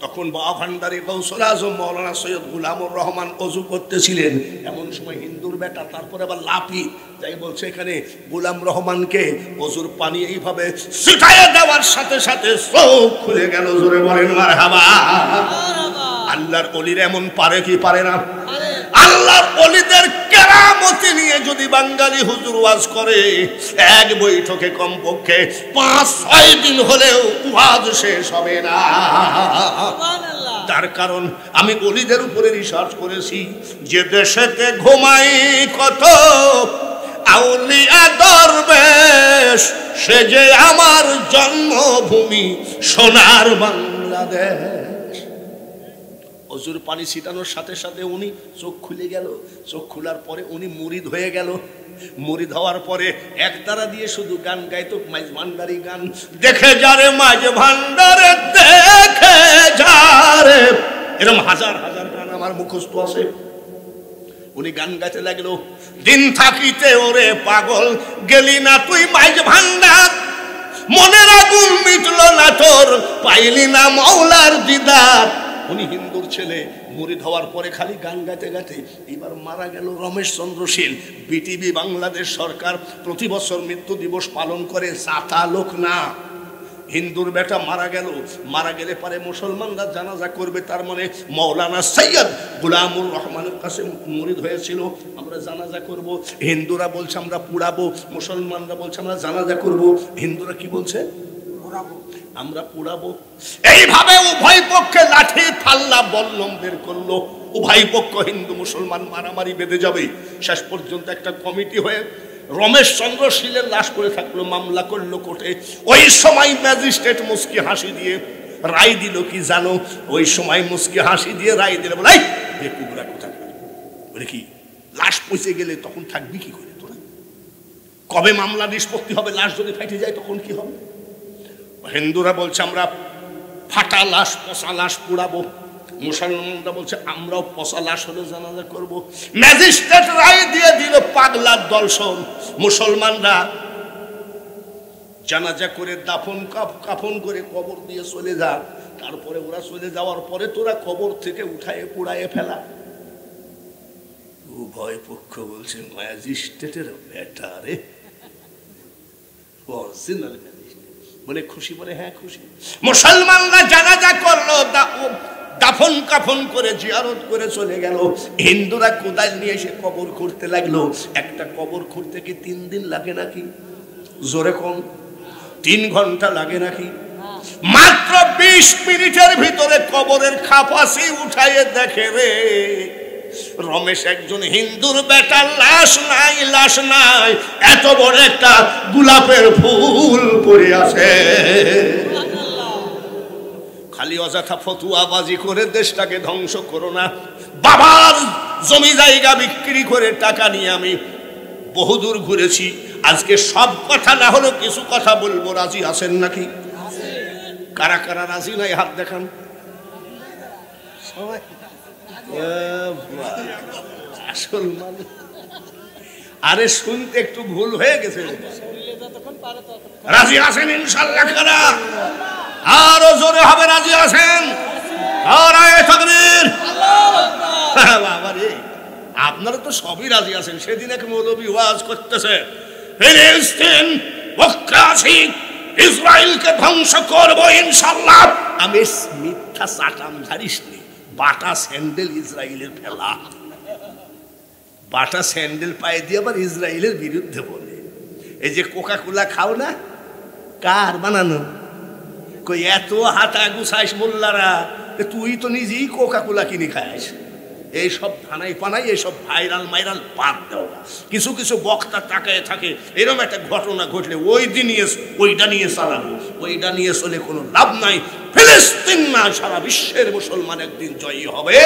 তখন বাবা ভান্ডারী গৌসুল আজম মৌলানা সৈয়দ গোলামুর রহমান অজু করতেছিলেন। এমন সময় হিন্দুর বেটা তারপরে আবার লাফি যাই বলছে এখানে গোলাম রহমানকে অজুর পানি এইভাবে ছিটাইয়ে দেওয়ার সাথে সাথে চোখ খুলে গেল। জোরে বলেন মারহাবা। আল্লাহর ওলির এমন পারে কি পারে না? আল্লাহর ওলিদের কেরামতি নিয়ে যদি বাঙালি হুজুর ওয়াজ করে এক বৈঠকে কমপক্ষে 5-6 দিন হলেও ওয়াজ শেষ হবে না। তার কারণ আমি ওলিদের উপরে রিসার্চ করেছি, যে দেশেতে ঘুমাই কত আউলিয়া দরবেশ, সে যে আমার জন্মভূমি সোনার বাংলাদেশ। অজুর পানি ছিটানোর সাথে সাথে উনি চোখ খুলে গেল। চোখ খোলার পরে উনি মুরিদ হয়ে গেল। মুরিদ হওয়ার পরে এক তারা দিয়ে শুধু গান গাইতো, মাঝ ভান্ডারি গান। দেখে যারে মাঝ ভান্ডারে দেখে যারে, এরকম হাজার হাজার গান আমার মুখস্থ আছে। উনি গান গাইতে লাগলো, দিন থাকিতে ওরে পাগল গেলি না তুই মাঝ ভান্ডার, মনের আগুন মিটলো না তোর পাইলি না মওলার দিদার। উনি হিন্দুর ছেলে, মুরিদ হওয়ার পরে খালি গান গাইতে গাইতে এবার মারা গেল রমেশ চন্দ্র শীল। বিটিভি বাংলাদেশ সরকার প্রতি বছর মৃত্যু দিবস পালন করে, সাতা লোক না। হিন্দুর বেটা মারা গেল, মারা গেলে পারে মুসলমানরা জানাজা করবে, তার মানে মৌলানা সৈয়দ গোলামুর রহমানের কাছে মুরিদ হয়েছিল, আমরা জানাজা করব। হিন্দুরা বলছে আমরা পুড়াবো, মুসলমানরা বলছে আমরা জানাজা করব। হিন্দুরা কি বলছে? আমরা পুড়াবো। এইভাবে উভয় পক্ষে লাঠি ফাল্লা বল্লম বের করলো। উভয় পক্ষ হিন্দু মুসলমান মারামারি বেঁধে যাবে। শেষ পর্যন্ত একটা কমিটি হয়ে রমেশ চন্দ্র শীলের লাশ করে থাকলো, মামলা করলো কোর্টে। ওই সময় ম্যাজিস্ট্রেট মুস্কি হাসি দিয়ে রায় দিল কি জানো? ওই সময় মুস্কি হাসি দিয়ে রায় দিল, বলে বেকুবরা কোথায়, বলে কি লাশ পচে গেলে তখন থাকবি কি করে তোরা? কবে মামলা নিষ্পত্তি হবে? লাশ যদি ফেটে যায় তখন কি হবে? হিন্দুরা বলছে আমরা ফাটা লাশ পচা লাশ পুড়াবো, মুসলমানরা বলছে আমরাও পচা লাশ হলে জানাজা করব। ম্যাজিস্ট্রেট রায় দিয়ে দিল পাগলার দর্শন। মুসলমানরা জানাজা করে দাফন কাফন করে কবর দিয়ে চলে যা, তারপরে ওরা চলে যাওয়ার পরে তোরা কবর থেকে উঠায়ে পুড়ায়ে ফেলা। উভয় পক্ষ বলছে ম্যাজিস্ট্রেটের বেটা রে, অরিজিনাল বলে খুশি, বলে হ্যাঁ খুশি। মুসলমানরা জানাজা করলো, দাফন কাফন করে জিয়ারত করে চলে গেল। হিন্দুরা কোদাল নিয়ে এসে কবর খুঁড়তে লাগলো। একটা কবর খুঁড়তে কি 3 দিন লাগে নাকি? জোরে কোন 3 ঘন্টা লাগে নাকি? মাত্র 20 মিনিটের ভিতরে কবরের খাপাসি উঠাইয়ে দেখে রে রমেশ একজন হিন্দুর বেটা, লাশ নাই, লাশ নাই, এত বড় একটা গোলাপের ফুল পড়ে আছে। খালি অযথা ফতুয়াবাজি করে দেশটাকে ধ্বংস করো না। বাবার জমি জায়গা বিক্রি করে টাকা নিয়ে আমি বহুদূর ঘুরেছি। আজকে সব কথা না হলো কিছু কথা বলবো, রাজি আছেন নাকি? কারা কারা রাজি নাই হাত দেখান সবাই। আসল মানুষ, আরে শুনতে একটু ভুল হয়ে গেছে। রাজি আছেন ইনশাআল্লাহ? কারা আরো জোরে হবে রাজি আছেন? আপনারা তো সবই রাজি আছেন। সেদিন এক মৌলবী ওয়াজ করতেছে, ফিলিস্তিন ইসরায়েলকে ধ্বংস করব ইনশাআল্লাহ। আমি মিথ্যা চাটাম ঝাড়িস নি, বাটা স্যান্ডেল ইসরায়েলের ফেলা, বাটা স্যান্ডেল পায়ে দিয়ে আবার ইসরায়েলের বিরুদ্ধে বলে। এই যে কোকা কোলা খাও না, কার বানানো? কই এত হাতা গুছাইস মোল্লারা, তুই তো নিজেই কোকা কোলা কিনে খাইস। এইসব ধানাই পানাই, এইসব ভাইরাল মাইরাল বাদ দেওয়া। কিছু কিছু বক্তা তাকায় থাকে, এরকম একটা ঘটনা ঘটলে ওইটা নিয়ে চালাবো, ওইটা নিয়ে চলে কোনো লাভ নাই। ফিলিস্তিন না, সারা বিশ্বের মুসলমান একদিন জয়ী হবে।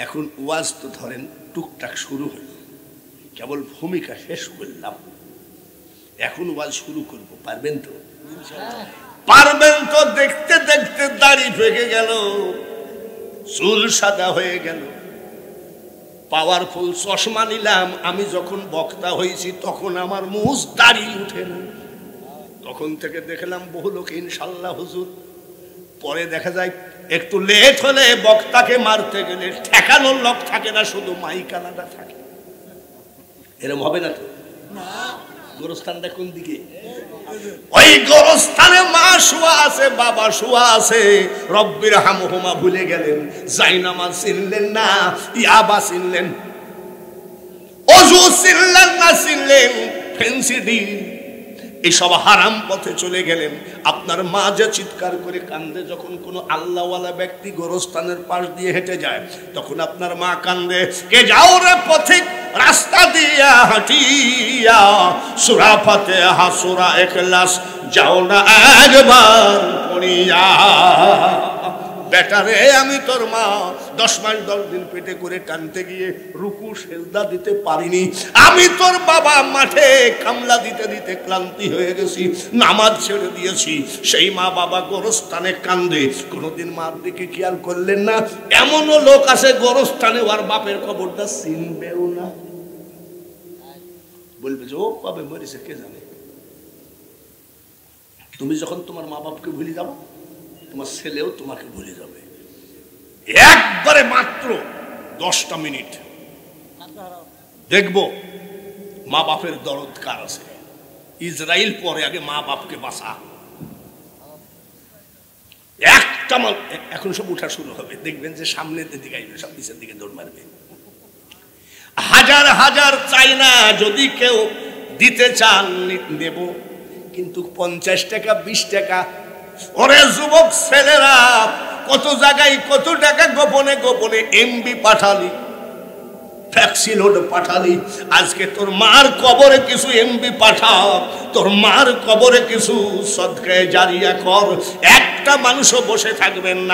এখন ওয়াজ তো ধরেন টুকটাক শুরু হলো, কেবল ভূমিকা শেষ করলাম, এখন ওয়াজ শুরু করব, পারবেন তো? পারবেন তো? দেখতে দেখতে দাড়ি পেকে গেল, চুল সাদা হয়ে গেল, পাওয়ারফুল চশমা নিলাম। আমি যখন বক্তা হয়েছি তখন আমার মুজ দাড়ি উঠে না, তখন থেকে দেখলাম বহু লোক ইনশাল্লাহ হুজুর। পরে দেখা যায় একটু লেট হলে বক্তাকে মারতে গেলে ঠেকানোর লোক থাকে না, শুধু মাইকানাটা থাকে। এরকম হবে না তো? গোরস্থানটা কোন দিকে? ওই গোরস্থানে মা শুয়া আছে, বাবা শুয়া আছে। রব্বির হামহুমা ভুলে গেলেন, জায়নামাজ চিনলেন না, ইয়াবা চিনলেন, ওযু চিনলেন না, চিনলেন ফেন্সিডিল, এসব হারাম পথে চলে গেলেন। আপনার মা যে চিৎকার করে কান্দে যখন কোনো আল্লাহওয়ালা ব্যক্তি গোরস্থানের পাশ দিয়ে হেঁটে যায়, তখন আপনার মা কান্দে, কে যাও রে পথিক রাস্তা দিয়া হাঁটিয়া, সূরা ফাতিহা সূরা ইখলাস যাও না একবার পড়িয়া। বেটারে, আমি তোর মা 10 মাস 10 দিন পেটে করে টানতে গিয়ে রুকু সেজদা দিতে পারিনি। আমি তোর বাবা মাঠে কামলা দিতে দিতে ক্লান্তি হয়ে গেছি, নামাজ ছেড়ে দিয়েছি। সেই মা বাবা গোরস্থানে কান্দে, কোনোদিন মার দিকে খেয়াল করলেন না। এমনও লোক আছে গোরস্থানে ওর বাপের খবরটা চিনবেও না, বলবে যে ও কবে মরেছে কে জানে। তুমি যখন তোমার মা বাপকে ভুলে যাবো, তোমার ছেলেও তোমাকে ভুলে যাবে। একবারে মাত্র 10টা মিনিট দেখবো মা বাপের দরদ কার আছে। ইসরাইল পরে, আগে মা বাপকে বাঁচা। একটা এখন সব উঠা শুরু হবে, দেখবেন যে সামনের দিকে আসবে, সব নিচের দিকে দৌড় মারবে। হাজার হাজার চাই না, যদি কেউ দিতে চান নেব, কিন্তু 50 টাকা 20 টাকা। ওরে যুবক ছেলেরা, কত জায়গায় কত টাকা গোপনে গোপনে এমবি পাঠালি, ট্যাক্সি লোড পাঠালি। আজকে তোর মার কবরে কিছু এমবি পাঠা, তোর মার কবরে কিছু সদকায়ে জারিয়া কর। একটা মানুষও বসে থাকবেন না।